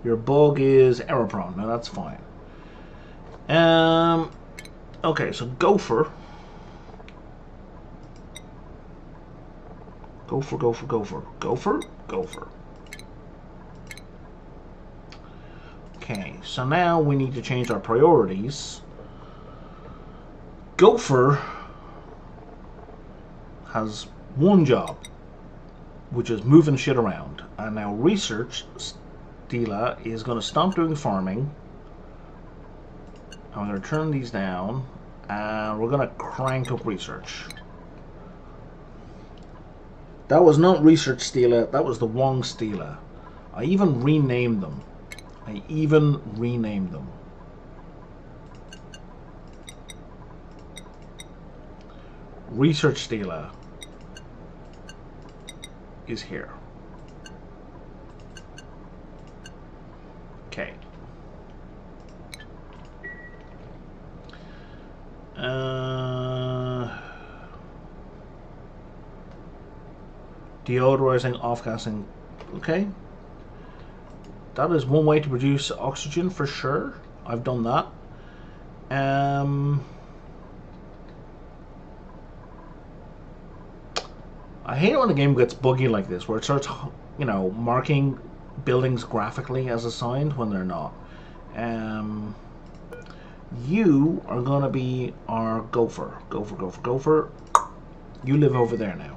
Your bug is error prone. No, that's fine. Okay, so Gopher. Gopher, Gopher, Gopher. Gopher, Gopher. Okay, so now we need to change our priorities. Gopher has one job, which is moving shit around. And now Research Stela is going to stop doing farming. I'm going to turn these down, and we're going to crank up Research. That was not Research Stela, that was the wrong Stela. I even renamed them. Research Stela is here. Okay. Deodorizing, off-gassing. Okay. That is one way to produce oxygen for sure. I've done that. I hate it when the game gets buggy like this, where it starts, you know, marking buildings graphically as assigned when they're not. You are gonna be our gopher. Gopher, gopher, gopher. You live over there now.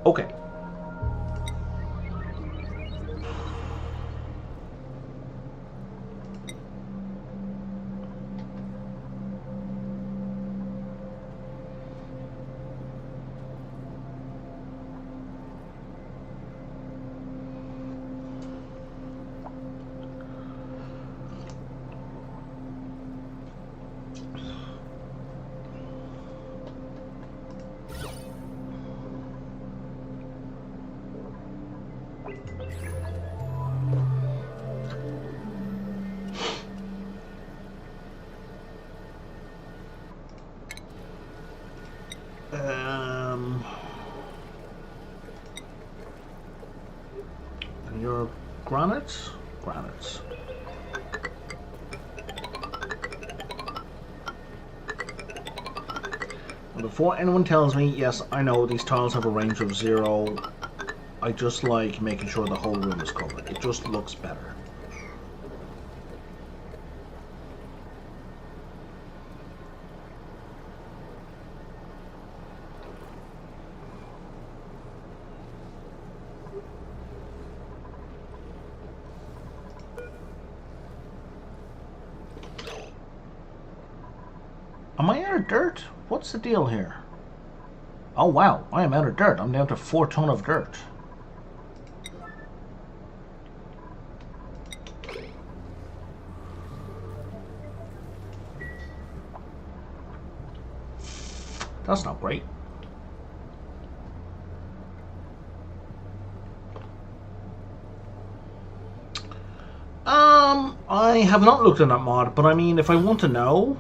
Okay. You're granite? Granite. And before anyone tells me, yes, I know these tiles have a range of 0, I just like making sure the whole room is covered. It just looks better. Am I out of dirt? What's the deal here? Oh wow, I am out of dirt. I'm down to 4 ton of dirt. That's not great. I have not looked at that mod, but I mean, if I want to know,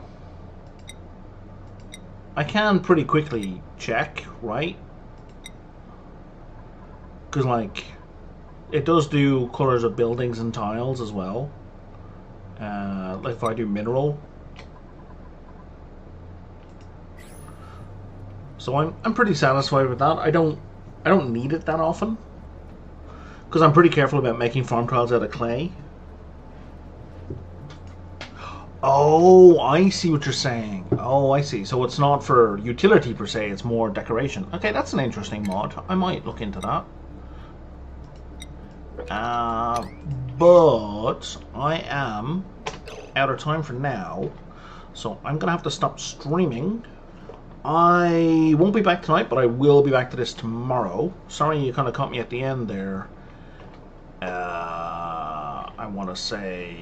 I can pretty quickly check, right? Because, like, it does do colors of buildings and tiles as well. Like if I do mineral. So I'm pretty satisfied with that. I don't need it that often, because I'm pretty careful about making farm tiles out of clay. Oh, I see what you're saying. Oh, I see. So it's not for utility per se, it's more decoration. Okay, that's an interesting mod. I might look into that. But I am out of time for now, so I'm going to have to stop streaming. I won't be back tonight, but I will be back to this tomorrow. Sorry you kind of caught me at the end there. I want to say...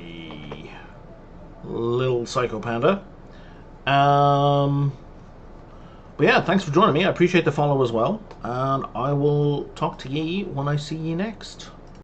Little Psycho Panda. But yeah, thanks for joining me. I appreciate the follow as well. And I will talk to ye when I see ye next.